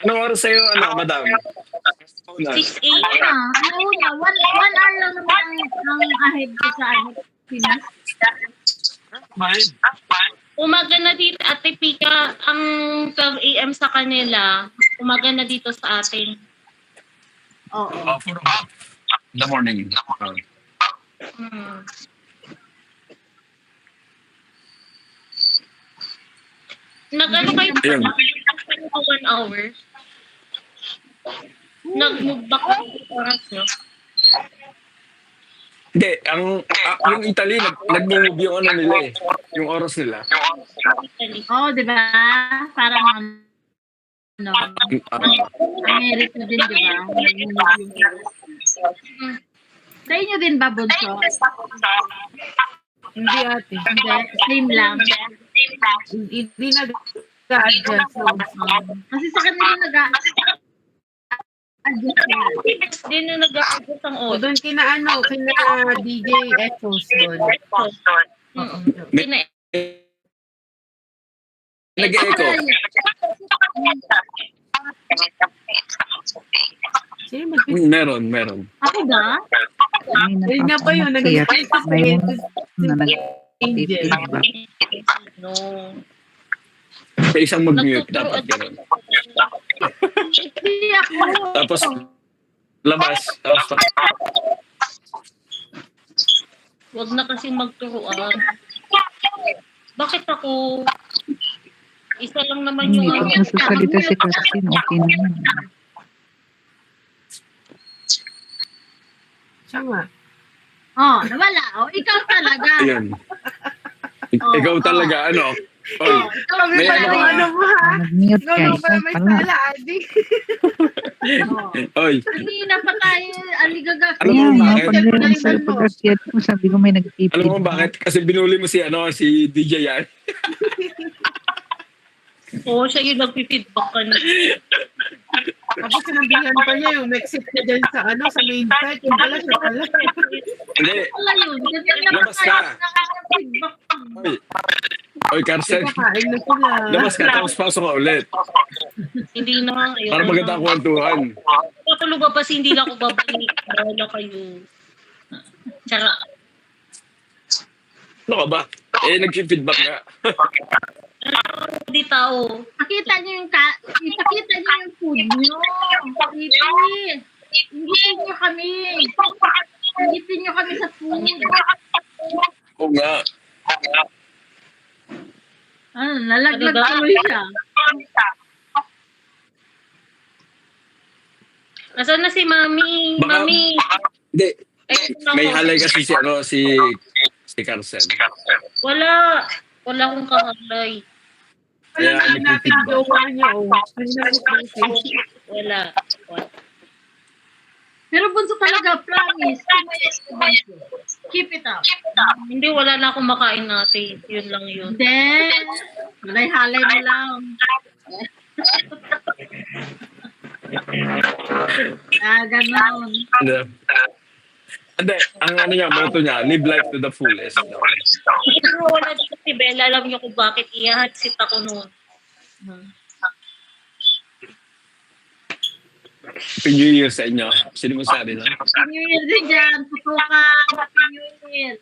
Anong oras sa'yo, madam? 6 a.m. Ano na? 1 hour lang naman ang ahead ko sa ano, Pinas. Umaga na dito, Ate Pika, ang 12 a.m. sa kanila, umaga na dito sa atin. Oo. 4 o'clock. In the morning. Hmm. Nag-ano kayo ba? Ayun. 1 hour? Nag-move back ng oras nyo? Hindi, yung Italy, nag-move yung ano nila eh. Yung oras nila. Oo, di ba? Parang ano, America din, di ba? Sa inyo din ba, Bunso? Hindi ate. Hindi, same lang. Hindi nag-adjust. Kasi sa kanila nag-adjust nila. Hindi na nag-aagos ang O oras. doon kina DJ Ethos doon. Kina- Nag-echo. Sino Meron. Ako ba? Ay na pa yun, Kaya mayroon na Angel. nag-feedback. No. Sa isang mag-mute, dapat gano'n. Hindi ako. Tapos, labas. Tapos, Huwag na kasi magturuan. Bakit ako? Isa lang naman Hindi, yung pag nasasalita si Christine, okay naman. Siya nga. Oh, nawala. Oh, ikaw talaga. ayun. Ikaw talaga, ano? Oy, Oh, ikaw ang may ano ka? Ano mo ha? Nag-mute ka, Ano isa ba may pala. sala, Adi? Oh. Oy, Kanina pa tayo, aligaga. alam mo Kaya kung nga, bakit? pag sa pag-akyat mo, sabi ko may Alam mo nag-feedback. kung bakit? Kasi binuli mo si DJ yan. Oo, siya yung nag-feedback kanina. Tapos sinabihan pa niya yung exit ka dyan sa sa main site. Yung pala siya pala. Hindi. Wala yun. Ganyan na pa Labas tayo. ka. Nakaka-feedback. Oy, Carcel. Kakain na sila. Labas ka, tapos pasok ka ulit. Hindi na nga. Para maganda ang kwentuhan. Ako lumabas, hindi lang ako babalik. Wala kayo. Tsaka, Ano ka ba? Nag-feedback nga. hindi tao. Pakita niyo yung food niyo. Hindi. Hindi niyo kami. Ingipin nyo kami sa food. Oo nga. Ano, nalaglag Ano ba? tuloy siya. Nasaan na si Mami? Baka- Mami! Hindi. Ay, May ako. halay kasi si Carson. Wala. Wala akong kahalay. Kaya nagtitiba. Wala. Pero bunso talaga, promise. Keep it up. Hindi, wala na akong makain natin. Yun lang yun. Hindi. Halay-halay mo lang. Ganon. Hindi. Ang ano niya, motto niya, live life to the fullest. Pero wala dito si Bella. Alam niyo kung bakit ihahatsit ako noon. Happy New Year sa inyo. Sino mo sabi na? Happy New Year din dyan. Putukan. Happy New Year.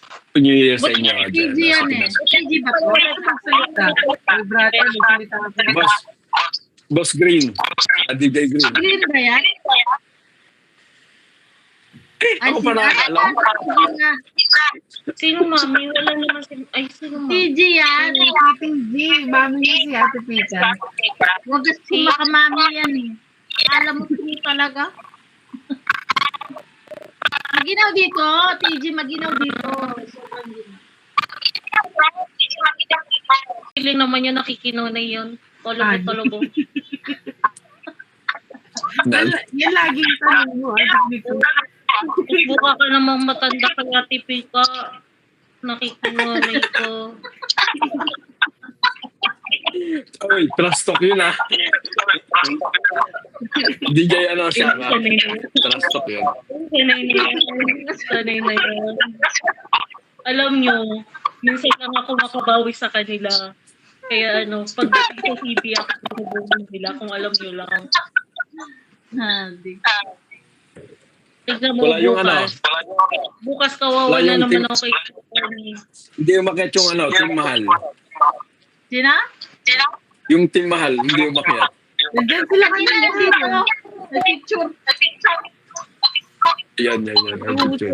Happy New Year sa inyo. PG yan eh. PG ba to? Boss Green. DJ Green. Green ba yan? Ako pa nakakalam. Sino Mami? Wala naman si... Ay, sino Mami? PG yan. Ating G, mami niya si Ate Pita. Huwag kasi makamami yan eh. Alam mo po talaga. Maginaw dito. TG, maginaw dito. Sobrang ginaw. Pili naman yung nakikinunay yun. Tolobo. Yan laging tanong mo, Ate Pita. Buka ka namang matanda kaya tipika. Nakikinunay ko. Uy, trust talk yun ah. DJ ano siya. Trust talk yun. Sanay na yun. Alam nyo, minsan lang ako makabawi sa kanila. Kaya pagdating sa CB ako pinubulong nila kung alam nyo lang. Tignan mo Wala yung bukas. Bukas kawawa Wala na yung naman team- ako kay Tony. Hindi umakyat yung Team Mahal. Sina? Yung Team Mahal, hindi umakyat. Nandiyan sila Sina kanina dito? Nag-picture. Yan. Ang picture.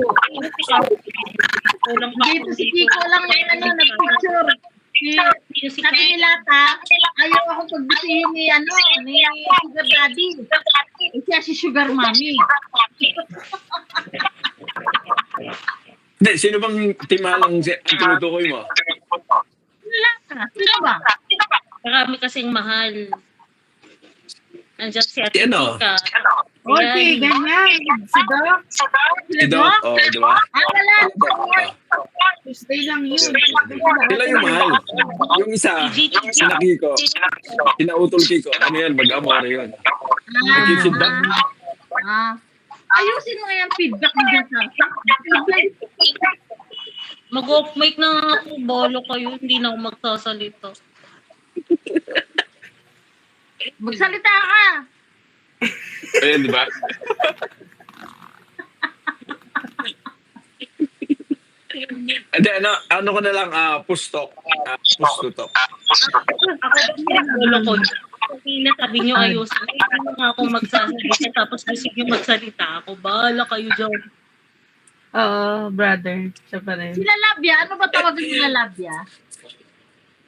Kulang pa Dito si Kiko lang yung nag-picture. Si Nati Nilata, ayaw ako pagbisihin ni Sugar Daddy. Siya si Sugar Mommy. Hindi, sino bang Team Mahal ang tinutukoy mo? Sino ba? Marami kasing mahal. Nandiyan si Ate Ano? Tika. Okay, ganyan. Si Doc, Si Doc, di ba? Wala. Tuesday lang yun. Sila yung mahal. Yung isa, si Nakiko, Kinautol Kiko. Ano yan, mag-amore yun. Nag-feedback? Ayusin mo yung feedback mo dyan sa Mag-off mic na nga ako. Bolo kayo. Hindi na ako magsasalita. Magsalita ka. Ayun, di ba? Hindi, ano ko na lang, push talk. Push to talk. Bolo ko. Kasi nasabi nyo ayusin. Hindi na nga ako magsasalita. Tapos gusto nyo magsalita ako. Bahala kayo dyan. Oo, brother. Siya pa rin. Sila Labia. Ano ba tawag nila Labia?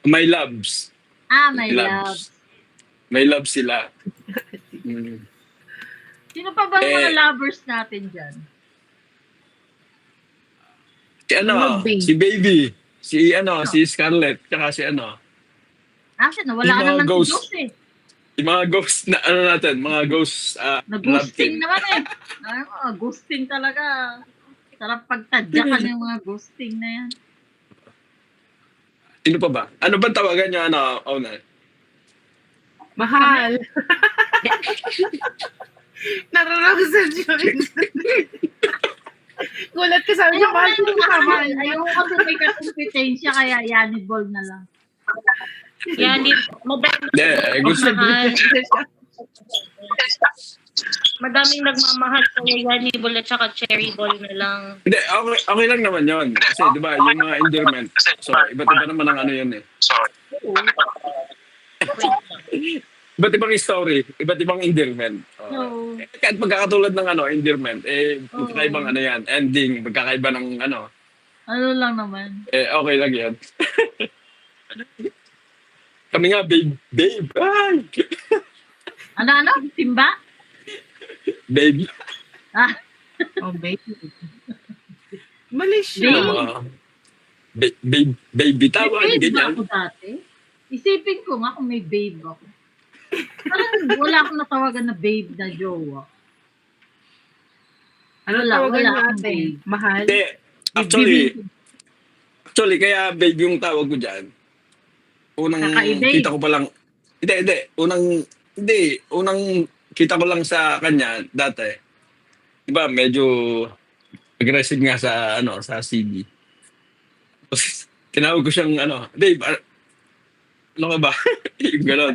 My loves. My love. May love sila. Sino pa ba ang mga lovers natin dyan? Si Baby. Si Scarlett. Tsaka si Actually, wala Yung mga naman ghost. si Diyos eh. Yung mga ghost na natin, mga ghost love Nag-ghosting team. naman eh. Ghosting talaga. Sarap pagtadyakan yung mga ghosting na yan. Sino pa ba? Ano ba tawagan niya, Ona? Mahal. Nararang sa Diyos. Gulat ka sabi niya, mahal sino ka, mahal. Ayaw ko kasi may kakompetensya kaya Yanni Ball na lang. Yan, Gusto. mahal. Madaming nagmamahal kaya Yanni Ball at saka Cherry Ball na lang. Hindi, okay lang naman yun. Kasi, di ba, yung mga endearment. So, iba't iba naman ang ano yun eh. iba't ibang story, iba't ibang endearment. Oo. Kahit magkakatulad ng endearment, Oo. magkakaibang ano yan, ending, magkakaiba ng Ano lang naman. okay lang yan. Kami nga, babe, ay, Ano? Timba? babe. Oh, baby. Mali Babe. siya. Baby May tawag, babe ba ganyan. ako dati? Isipin ko nga kung may babe ako. Parang wala akong natawagan na babe na jowa. Ano Wala tawagan akong natin? babe. Mahal? Hindi, actually, kaya babe yung tawag ko dyan. Unang Kaka-babe. kita ko pa lang, unang kita ko lang sa kanya dati. Diba, medyo aggressive nga sa CD. Tapos, tinawag ko siyang, babe, ano ka ba? Yung gano'n.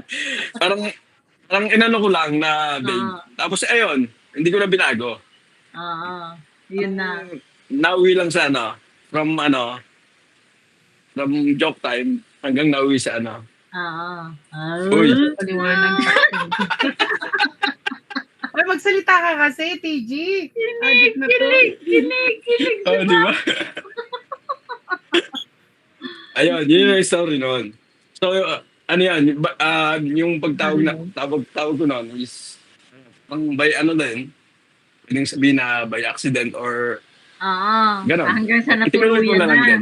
Parang inano ko lang na, babe. Tapos, ayun, hindi ko na binago. Yun na. Nauwi lang sa, from joke time, hanggang nauwi sa, Uy. Paliwanag sa akin. Ay, magsalita ka kasi, TG. Adit na to. Kilig. Di ba? Ayun, yun yung story noon. So, ano yan, yung tawag ko noon is, by din, pwedeng sabihin na by accident or ganon. Hanggang sa Itinuloy ko natuluyan na lang na. din.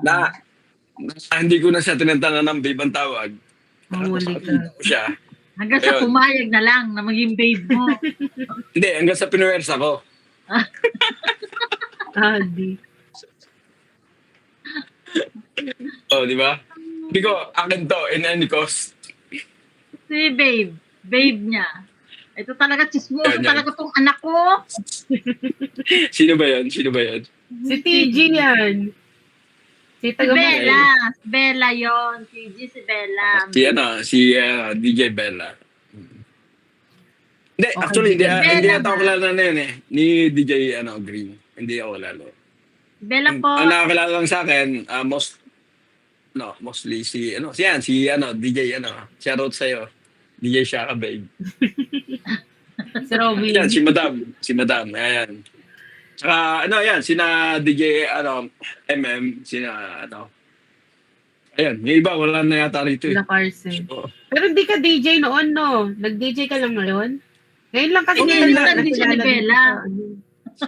Na hindi ko na siya tinantanan ng babe ang tawag. Mahuli ka. Nakita ko siya. Hanggang sa Ayun. pumayag na lang na maging babe mo. Hindi, hanggang sa pinuwersa ko. Adi. Di ba? Hindi ko, akin to, in any cost. Si babe. Babe niya. Ito talaga, chismoso Yan. talaga tong anak ko. Sino ba yan? Si TG yan. Si Si taga Bella. Si Bella yun. Si Bella. Si DJ Bella. Hindi, actually, hindi Bella ata ako ba? kilala na yun eh. Ni DJ Green. Hindi ako kilala. Bella po. Ang nakakilala lang sa akin, mostly si DJ, shoutout sa'yo. DJ Shaka, babe. Si Robin. Yan, si Madam, ayan. Tsaka, sina DJ, ayan, yung iba, wala na yata rito eh. Sila Carson. So, Pero hindi ka DJ noon, no? Nag-DJ ka lang ngayon? Ngayon lang kasi Hindi, kita lang. Hindi siya ni nakilala Bella. dito sa,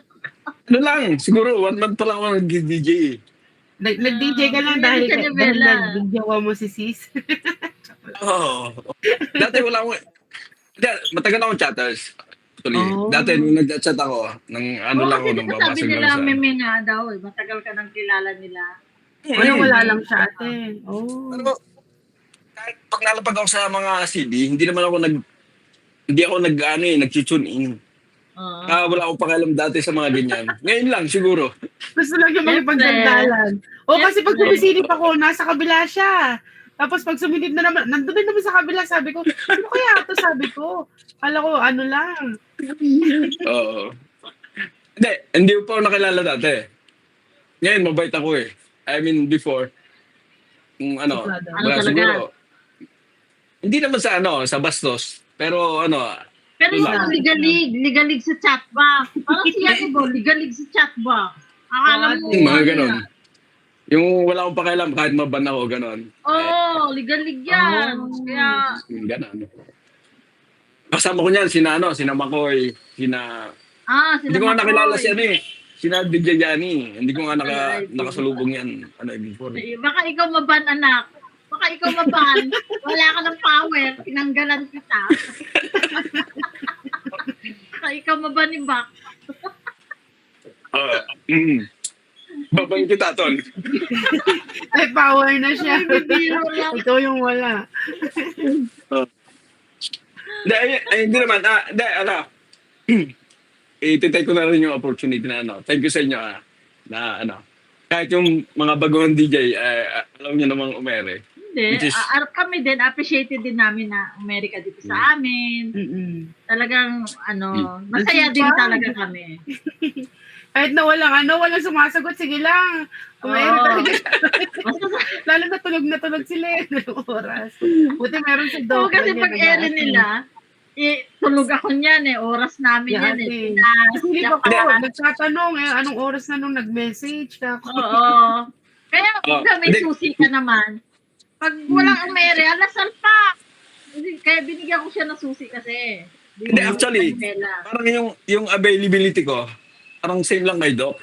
lang, siguro, 1 month pa lang ako nag-DJ eh. Nag-DJ ka lang Hindi dahil siya ni Bella. nag-jowa mo si Sis. Oo. Dati wala akong, matagal akong chatters. Actually, Oh. dati nung nag-chat ako, lang ako, nang Sabi babasag nila, lang sa... meme nga daw eh. Matagal ka nang kilala nila. Ano, wala lang siya ate. Oh. Pero, kahit pag nalapag ako sa mga CD, hindi ako nag-tune in. Wala akong pakialam dati sa mga ganyan. Ngayon lang, siguro. Gusto lang niya makipagdandalan. O kasi pag sumisilip ako, nasa kabila siya. Tapos pag sumilip na naman, nandun na naman sa kabila, sabi ko, ano kaya ito, sabi ko. Kala ko, ano lang. Oo. Hindi ko pa ako nakilala dati. Ngayon, mabait ako eh. I mean, before, wala talaga? siguro. Hindi naman sa bastos. Pero Pero yung Wala. ligalig sa chatbox. Parang siya ko, ligalig sa chatbox. Akala mo. mga ganon. Yung wala akong pakialam kahit maban ako, ganon. Oo, ligalig yan. Kaya, Ganon. Kasama ko niyan, sina Makoy, sila hindi ko nga nakilala Makoy. sina DJ Yanni. Hindi ko nga Ay, nakasalubong yan, before. Baka ikaw maban, anak. Baka ikaw maban. Wala ka ng power. Tinanggalan kita. Baka ikaw maban ni Bak. Babayin kita, Tol. May power na siya. Ay, bibiro lang. Ikaw yung wala. Hindi naman. Ititake ko na rin yung opportunity na Thank you sa inyo kahit yung mga baguhang DJ, alam niyo namang umere. Hindi. Which is- Kami din, appreciated din namin na Amerika dito sa amin. Mm-mm. Talagang, masaya din talaga kami. Kahit na walang sumasagot, sige lang. Kumain Oo. talaga. Lalo na tulog sila ng oras. Buti meron si Oo, Doc. kasi pag ere nila, tulog ako niyan oras namin yan Hindi pa ko, nagtatanong anong oras na nung nag-message ka ako. Oo. Kaya kung may Hindi. susi ka naman, pag walang ere, alasal pa. Kaya binigyan ko siya ng susi kasi. Hindi, actually, Nila. parang yung availability ko, parang same lang kay Doc.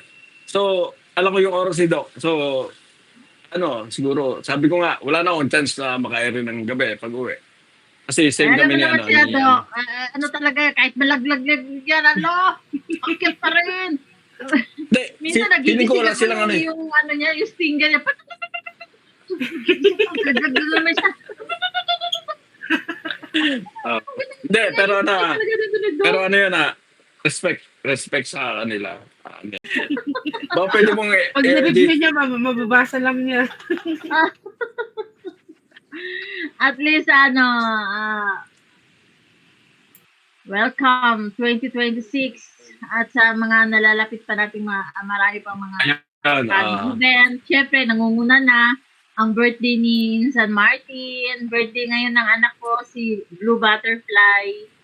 So, alam ko yung oras ni Doc. So, siguro, sabi ko nga, wala na akong chance na maka-air ng gabi pag uwi. Kasi same Alam kami mo ni naman siya, Doc. Talaga, kahit malaglag yan, akit pa rin. Hindi, Minsan feeling ko wala nagigising silang ako yung niya, yung stinger niya. Laglag naman siya. Hindi, pero ano yun respect sa kanila. Baka pwede mong Pag nireview niya, mababasa lang niya. At least, welcome 2026 at sa mga nalalapit pa nating marami pang mga event. Siyempre, nangunguna na ang birthday ni San Martin. Birthday ngayon ng anak ko, si Blue Butterfly.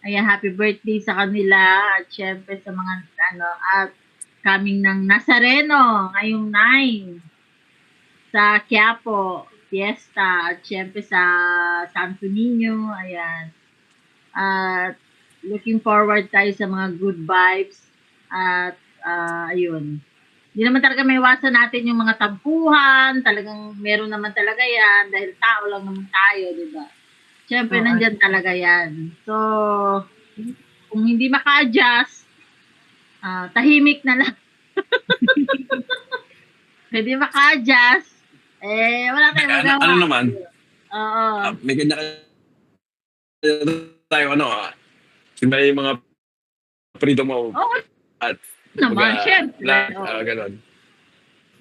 Ayan, happy birthday sa kanila. At siyempre sa mga, at coming ng Nazareno, ngayong 9. Sa Quiapo, Fiesta. At siyempre sa Santo Niño. Ayan. At looking forward tayo sa mga good vibes. At ayun. Hindi naman talaga may iwasan natin yung mga tampuhan. Talagang meron naman talaga yan. Dahil tao lang naman tayo, di ba? Siyempre, nandyan talaga yan. So, kung hindi maka-adjust, tahimik na lang. Hindi maka-adjust, wala tayong magawa. Ano naman? Oo. May ganda tayo, may mga freedom mo. Oo At naman, syempre. Ganon.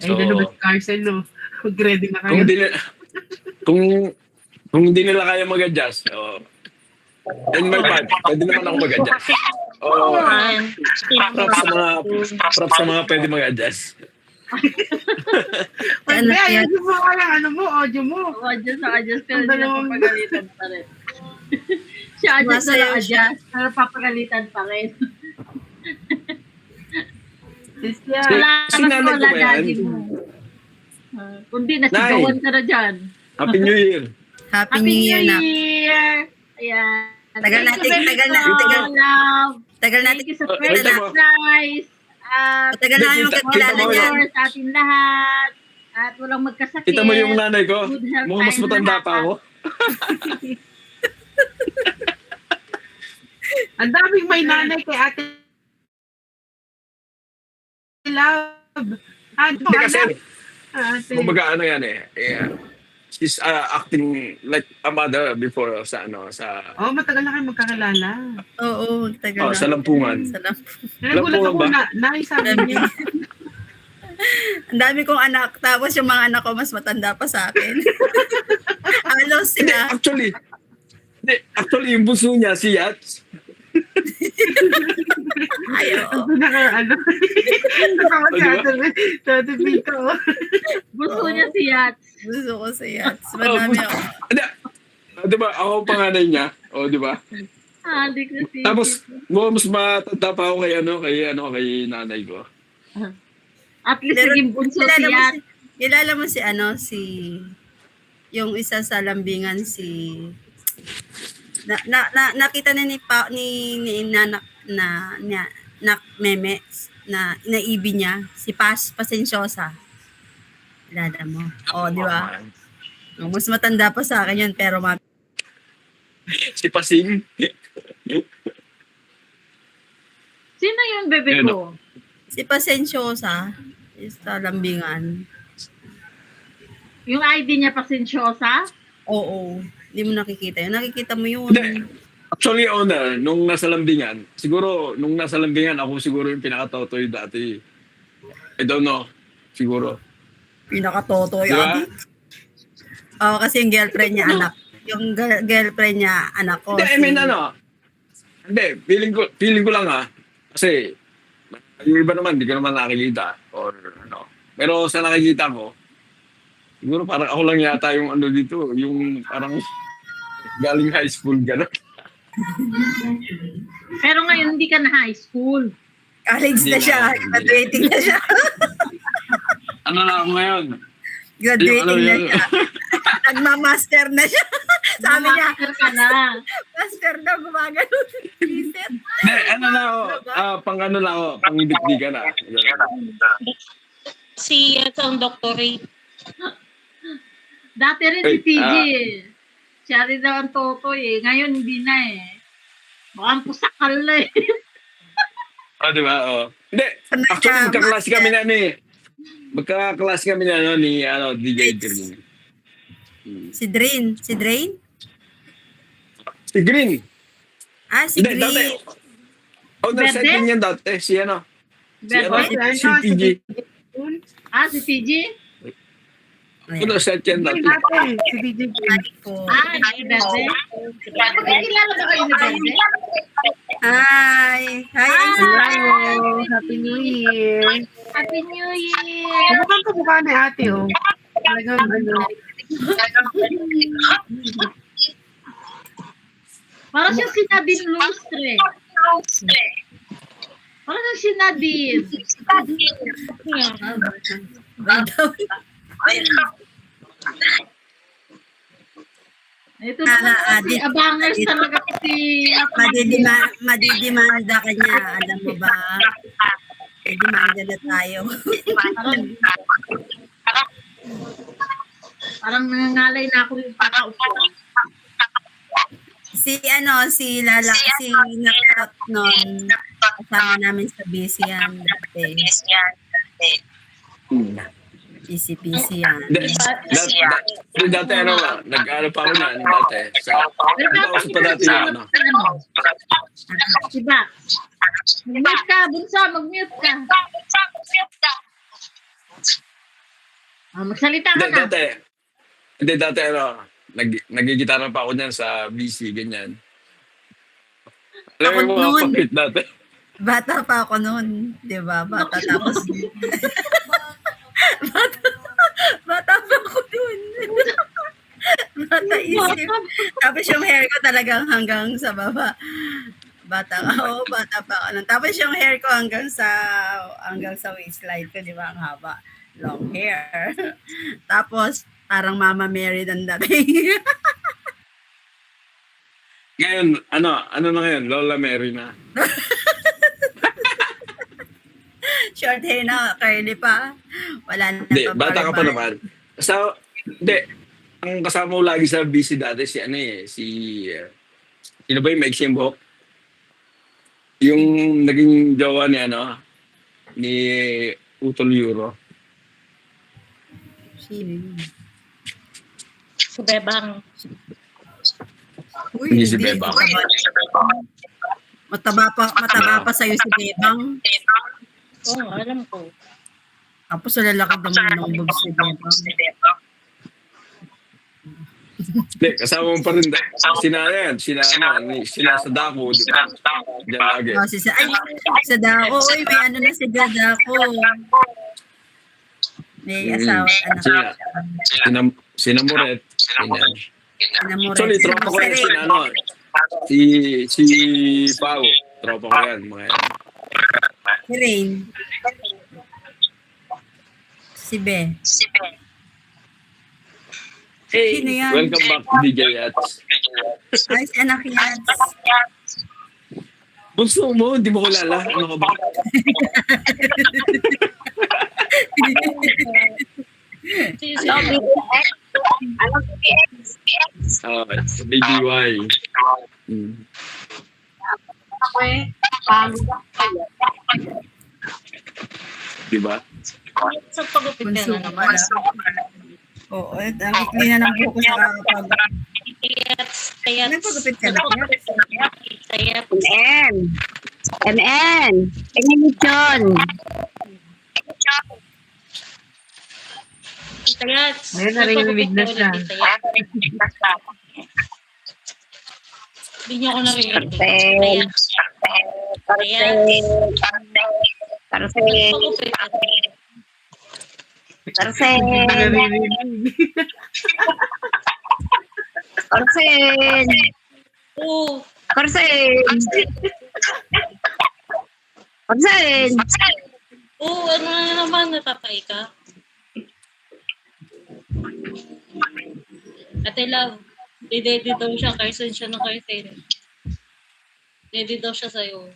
Ay, lalabas Carcel, no? Mag-ready na kayo. Kung hindi nila kaya mag-adjust, in my part, pwede naman ako mag-adjust. Props sa mga pwede mag-adjust. Kaya, ayun mo kaya, audio mo. Adjust, pero Ang hindi dalawang- papagalitan pa rin. Siya adjust na lang adjust, pero papagalitan pa rin. Siya. Wala Kasi naman nanay ko wala ba yan? daddy mo. Kundi nasigawan ka na dyan. Happy New Year! Happy New Year na. Ayan. Tagal natin, Thank you tagal very na- much, tagal- love. Tagal natin, Thank you sa Wait, first wait mo. surprise. At tagal na yung kakilala Kita mo niyan. sa ating lahat. At walang magkasakit. Kita mo yung nanay ko? Good health Mukhang mas tayong matanda lahat. pa ako. Ang daming may nanay kay Ate Love. Hindi kasi, Ate. kumbaga yan she's acting like a mother before sa Oh, matagal na kayo magkakilala. Oo, tagal na. sa Lampungan. Sa Lampungan. Nagulat ako ba? na sabi niya. Ang dami kong anak, tapos yung mga anak ko mas matanda pa sa akin. Alos Hindi, sila. actually, yung bunso niya, si Yats. Ang pinaka, nakakot Di ba? sa Ate Vito. Gusto niya si Yats. Gusto ko sa Yats. Madami ako. Hindi, di ba, ako ang panganay niya. Di ba? Hindi ko si... Tapos, mas matanda pa ako kay nanay ko. At least Pero naging bunso si kilala mo Yats. kilala mo si yung isa sa lambingan nakita na ni nanak na meme na inaibi niya si Pasensyosa. Kilala mo. Di ba? Mas matanda pa sa akin yun pero Si Pasing. Sino yung bebe Ayun, ko? si Pasensyosa is sa lambingan. Yung ID niya pasensyosa? Oo. Hindi mo nakikita yun. Nakikita mo yun. Hindi. Actually, nung nasa lambingan, ako siguro yung pinakatotoy dati. I don't know. Siguro. Pinakatotoy. Diba? Oo, kasi yung girlfriend niya anak. Yung girlfriend niya anak ko. Hindi, I mean, hindi, feeling ko lang kasi Yung iba naman, di ko naman nakikita. Or ano. Pero sa nakikita ko, siguro parang ako lang yata yung ano dito, yung parang galing high school, gano'n. Pero ngayon hindi ka na high school. College na Hindi siya. na, hindi. Graduating na siya. Ano na ako ngayon? Graduating na Yung ano, siya. Nagmamaster na siya. Sabi niya, Master ka na. master daw gumagano. Reset. Hindi, ano na ako, pang ano na ako, pang dikdikan na. Si ang doctorate. Dati rin si Ay, TG. Siya rin daw ang totoy eh. Ngayon hindi na eh. Mukhang pusakal na eh. Di ba? Oh. Hindi, Sana actually, siya, magkaklase master. kami na ano eh. Magkaklase kami na ano ni DJ Green. Si Drain. Si Drain? Si Green. Ah, si Hindi, dati. Green. Oh, nasa Verde? akin yan dati. Si ano? Si ano? Verde? Si TG. Ah, si TG? Ano sa akin dati? Dati, si DJ Po. Ah, si Verde? Nakikilala ba kayo ni Verde? Hi. Hi, Aisa. Hello, Happy New Year. Happy New Year! Mukhang kamukha ni ate, oh. Talagang ano. Parang siya si Nadine Lustre. Parang siya si Nadine. Ito na si Abangers talaga si Madidimanda ka niya. Alam mo ba? Madidimanda na tayo. parang nangangalay na ako yung pakaupo. Si Nakot nun, kasama namin sa busy yan dati. PC yan. Dati ano ba? Nag-ano pa ako na dati. Nag-auso pa dati yung ano. Diba? Mag-mute ka, bunso, mag-mute ka. Magsalita ka na. Dati ano, nagigitara pa ako niyan sa BC, ganyan. Alam mo Takot mga nun. papit dati. Bata pa ako noon, 'di ba? Bata tapos bata pa ako noon. Bata isip. Tapos yung hair ko talagang hanggang sa baba. Bata pa ako noon. Tapos yung hair ko hanggang sa waistline ko, 'di ba? Ang haba. Long hair. Tapos parang Mama Mary ng dating. Ngayon, ano na ngayon? Lola Mary na. Short hair na, curly pa. Wala na. Hindi, bata ka pa naman. So, hindi. Ang kasama ko lagi sa BC dati, sino ba yung Mike Buhok? Yung naging jowa ni Utol Euro. Sino yun? Si Bebang. Uy, Hindi si Bebang. Mataba pa sa'yo si Bebang. Oo, alam ko. Tapos lalaki naman ng boobs si Bebang. Hindi, kasama mo pa rin. Sila sa Daco, di ba? Diyan lagi. Oh, sa Dako. Uy, may ano na si Dako. May asawa at anak. Sina Moret. Ganyan. Sinamore. Actually, tropa ko yan si Pao. Tropa ko yan. Mga yan. Si Rain. Si Be. Hey, Sino yan? welcome back to DJ Yats. Ay, si anak yan. Gusto mo, hindi mo kilala. Ano ka ba? Baby Y. Diba? Sa pagupit ka na naman. Oo, hindi na lang po ko sa kakapag. Kaya Nagpagupit ka na. MN. Tingnan mo, John. Ngayon, narinig na siya. Hindi niyo ako narinig. Karsen. Pagupit. Karsen. Hindi na naririnig. Karsen. Oo. Karsen. Karsen. Oo, ano na naman, natapay ka? Ate Love, didedi daw siya, Carson siya ng Carson. Dedi daw siya sa'yo.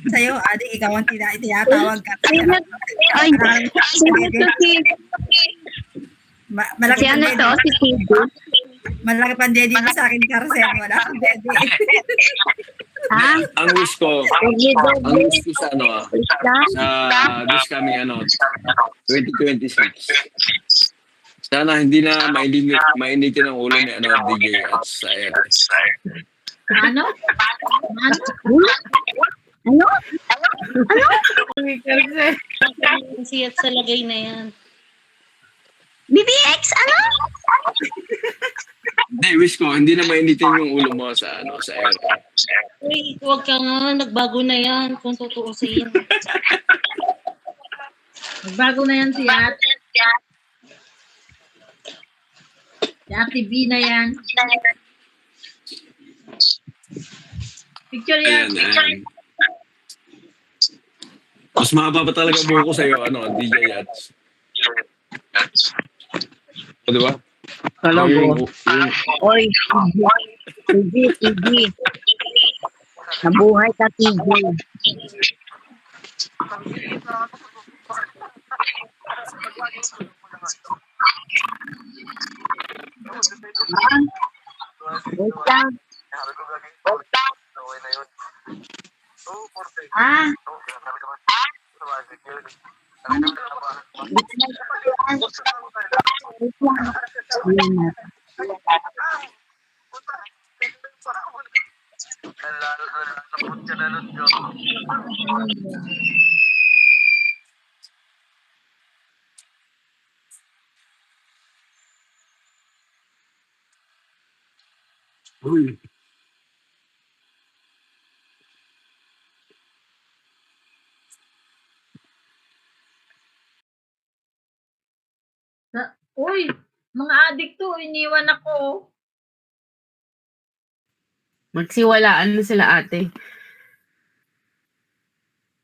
Sa'yo, Adi, ikaw ang tinatawag ka. Sino? Ay, sino to si... Malaki Si pang ano dedi. to? Si Tibo? Malaki pang dedi mo sa akin, Carsen. Wala akong dedi. Ha? Ang wish ko, ang wish ko sa sa this coming 2026. Sana hindi na mainitin ang ulo ni DJ at sa air. Ano? Ano? Karsen. Kasi at sa lagay na yan. BBX? Ano? Hindi, wish ko, hindi na mainitin yung ulo mo sa air. Uy, huwag ka nga, nagbago na yan kung tutuusin. Bago na yan si Ate. Si Ate B na yan. Picture yan. Ayan. Mas mahaba pa talaga buko sa'yo, DJ Yats. O, di ba? Kala Yung- Oy, TG. Nabuhay ka, TG. Wait lang. Ah. Wait lang. Ayan na. Uy, Uy, mga adik to, iniwan ako. Magsiwalaan na sila ate.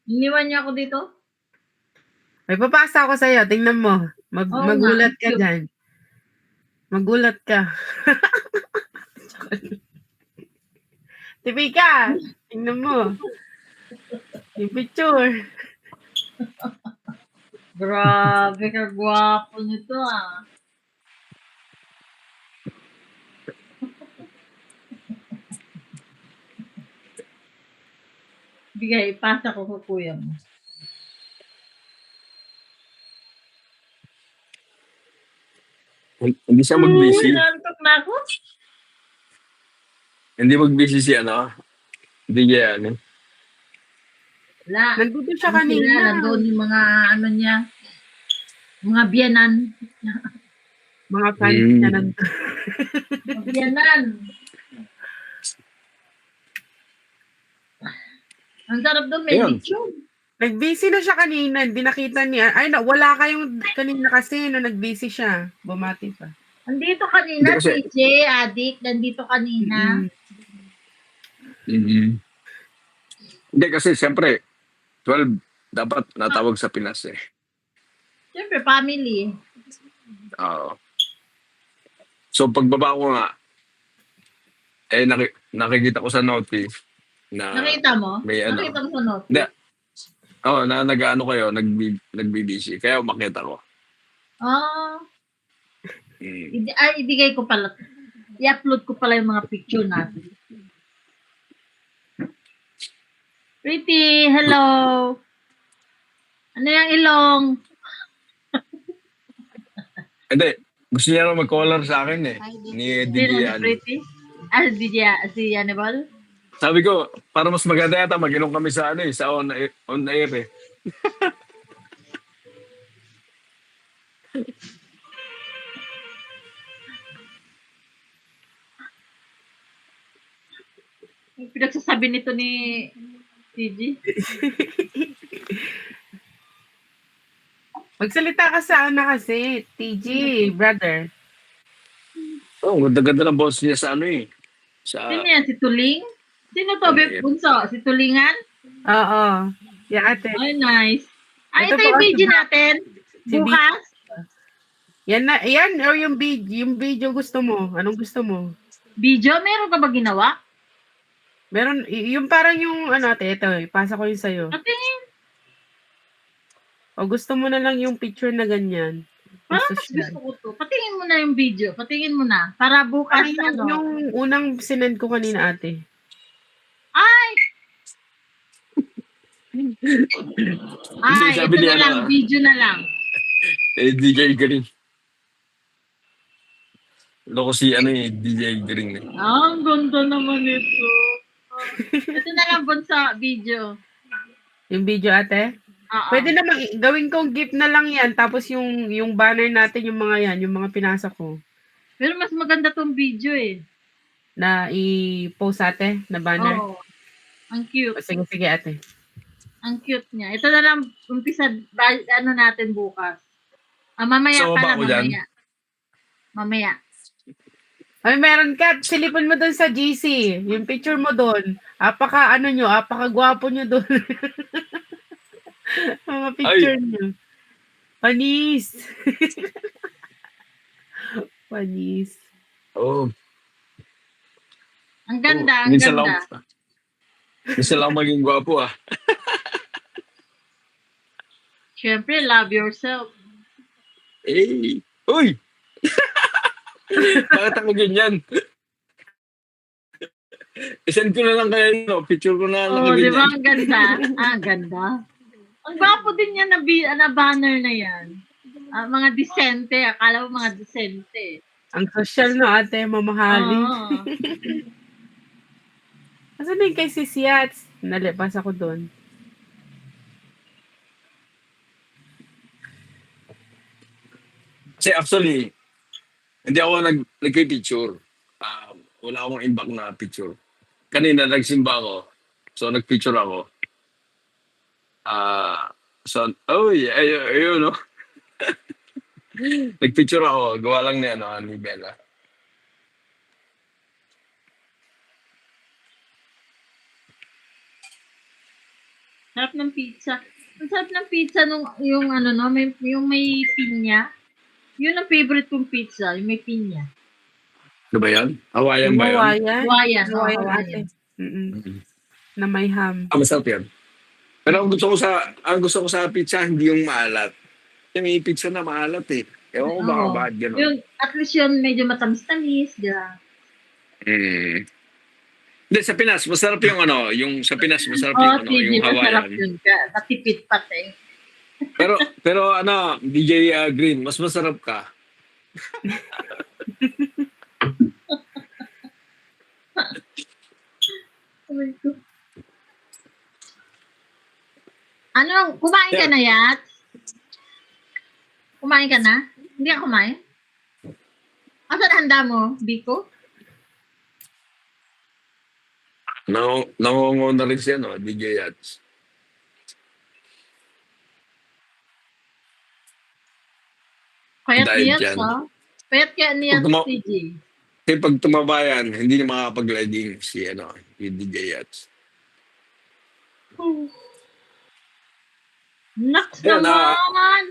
Iniwan niya ako dito. May papasa ako sa'yo. Tingnan mo. Oo Magulat nga. ka dyan. Magulat ka. Tipika. Tingnan mo. Yung picture. Grabe ka gwapo nito ah. Bigay, ipasa ko kay kuya mo. hindi siya mag-busy. Nantok na ako. Hindi mag-busy si DJ yan. Wala. Nandito siya Ano sila, kanina. nandun yung mga ano niya. Mga biyanan. Mga fans Mm. niya nandito. Mga biyanan. Ang sarap doon, may Ayun. lechon. Nag-busy na siya kanina. Hindi nakita niya. Ay, wala kayong kanina kasi no nag-busy siya. Bumati pa. Nandito kanina, Hindi kasi- TJ, adik, nandito kanina. Mm. Hindi kasi siyempre 12 dapat natawag sa Pinas eh. Siyempre, family. Oo. So pagbaba ko nga nakikita ko sa notif na Nakita mo? may Nakita mo sa note? Hindi. Na nag-ano kayo, nag-BBC. Kaya umakit ako. Ah, Mm. ibigay ko pala. I-upload ko pala yung mga picture natin. Pretty, hello. Ano yung ilong? Hindi. Gusto niya raw mag-collar sa akin eh. Ni Sino DJ ni Yan. Pretty? Si Hannibal? Sabi ko, para mas maganda yata, mag-inom kami sa sa on air eh. Pinagsasabi nito ni TG. Magsalita ka sa kasi, TG, brother. Oh, ganda-ganda ng boss niya sa ano eh. Sa, Sino yan? Si Tuling? Sino to, Beb Bunso? Si Tulingan? Oo. Yeah, ate. Ay, nice. Ay, Ito ito po yung kasi video natin. si Bukas. Yan, o yung video gusto mo. Anong gusto mo? Video? Meron ka ba ginawa? Meron, yung parang yung, ate, ito, ipasa ko yung sa'yo. Patingin. O gusto mo na lang yung picture na ganyan. Parang Gusto mas siya. gusto ko to. Patingin mo na yung video. Patingin mo na. Para bukas, Yung unang sinend ko kanina, ate. Ay! Ay, sabi ito niya, na lang. Video na lang. DJ Green. Loko si DJ Green eh. Ang ganda naman ito. Ito na lang sa video. Yung video, ate. Oo. Pwede naman, gawin kong gift na lang yan. Tapos yung banner natin, yung mga yan, yung mga pinasa ko. Pero mas maganda tong video eh. Na i-post ate, na banner. Oo. Ang cute. O, sige, ate. Ang cute niya. Ito na lang umpisa natin bukas. Mamaya So, pala, ba ako dyan? Mamaya. Ay, meron ka. Silipin mo doon sa GC. Yung picture mo doon. Apaka gwapo nyo doon. Mga picture nyo. Panis. Panis. Oh, Ang ganda, ang minsan ganda. lang maging gwapo ah. Siyempre, love yourself. Eh, uy! Bakit ako ganyan? Isend ko na lang kayo, picture ko na lang Oh, di ba? ganyan. Ang ganda. Ang ganda. Ang gwapo din yan na banner na yan. Mga disente. Akala mo mga disente. Ang social no ate, mamahalin. Oo. Asan na yung kay Sisiats? Nalipas ako doon. Kasi actually, hindi ako nagpipicture. Wala akong imbak na picture. Kanina nagsimba ako. So nagpicture ako. Ayun no. Nagpicture ako. Gawa lang ni Bella. Sarap ng pizza. Ang sarap ng pizza yung may pinya. Yun ang favorite kong pizza, yung may pinya. Ano ba yan? Hawaiian ba yan? Hawaiian. Hawaiian. Hawaiian. Na may ham. Masarap yan. Pero ang gusto ko sa pizza, hindi yung maalat. Kasi may pizza na maalat eh. Ewan ko baka Oo. bakit gano'n. Yung, at least yun, medyo matamis-tamis. Hindi, sa Pinas, masarap yung yung sa Pinas, masarap yung sige, yung masarap Hawaiian. yun. Natipid pati. Pero DJ Green, mas masarap ka. Kumain ka na, Yat? Kumain ka na? Hindi ka kumain? Asan handa mo, Biko? Nangongo na rin siya, DJ Yats. Payat Dahil niya, dyan. Payat kaya niya, Pag TJ. Kasi pag tumabayan, hindi na makapag-legging si yung DJ Yats. Naks Ayan, naman!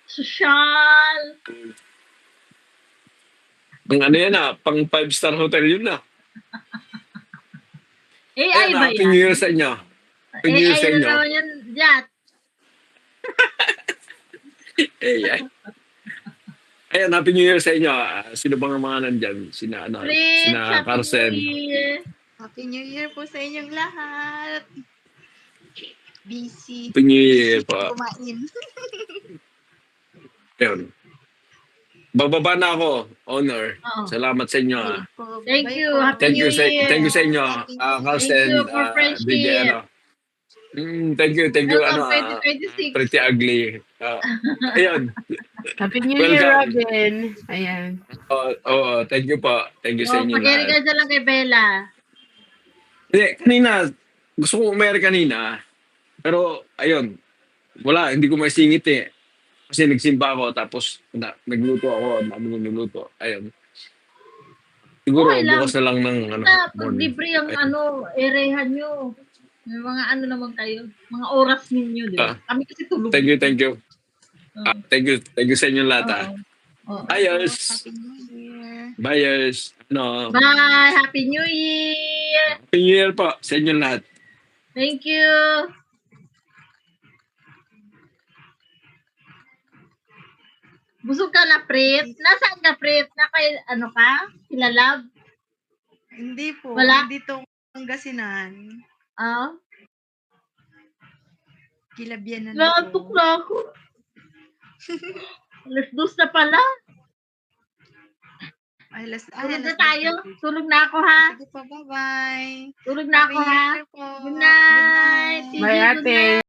Sosyal! Ang yan pang 5-star hotel yun na. AI ba Happy yan? New Year sa inyo. Happy New Year sa AI inyo. na naman yan, Yat. AI. Ayan, Happy New Year sa inyo. Sino bang mga nandyan? Sina Prince, Happy Carson. New Year. Happy New Year po sa inyong lahat. Busy. Happy New Year Busy po. kumain. Ayun. Bababa na ako, Honor. Oo. Salamat sa inyo. Thank you. Happy Thank New you sa Year. inyo, Carson. Thank you for friendship. DJ, thank you, Welcome 2026. pretty ugly. Ayun. Happy New Year, Welcome. Robin. Ayan. Thank you po. Thank you sa inyo Pag-eri lahat. ka dyan lang kay Bella. Hindi, kanina, gusto ko umere kanina. Pero, ayun, wala, hindi ko maisingit eh. Kasi nagsimba ako, tapos nagluto ako, ang dami kong niluto. Ayun. Siguro, Okay lang. bukas na lang ng Pag morning. libre ang Ayun. erehan nyo. May mga ano naman kayo. Mga oras ninyo, di ba? Kami kasi tulog. Thank you. Oo. Thank you sa inyo lahat. Oo. Oo. Ayos. Happy New Year. Bayers. Bye! Happy New Year! Happy New Year po sa inyo lahat. Thank you! Busog ka na, Prit? Nasaan ka, Prit? Ano ka? Sila Love? Hindi po. Wala? Dito Pangasinan. Ah? Kilabyanan Latok po. na ako. Alas 2 na pala. Ay, Tulog na tayo. Tulog na ako, ha? Sige po, bye-bye. Tulog na ako, Happy ha? New Year po. Good night. Good night. Sige, Bye, good ate. night.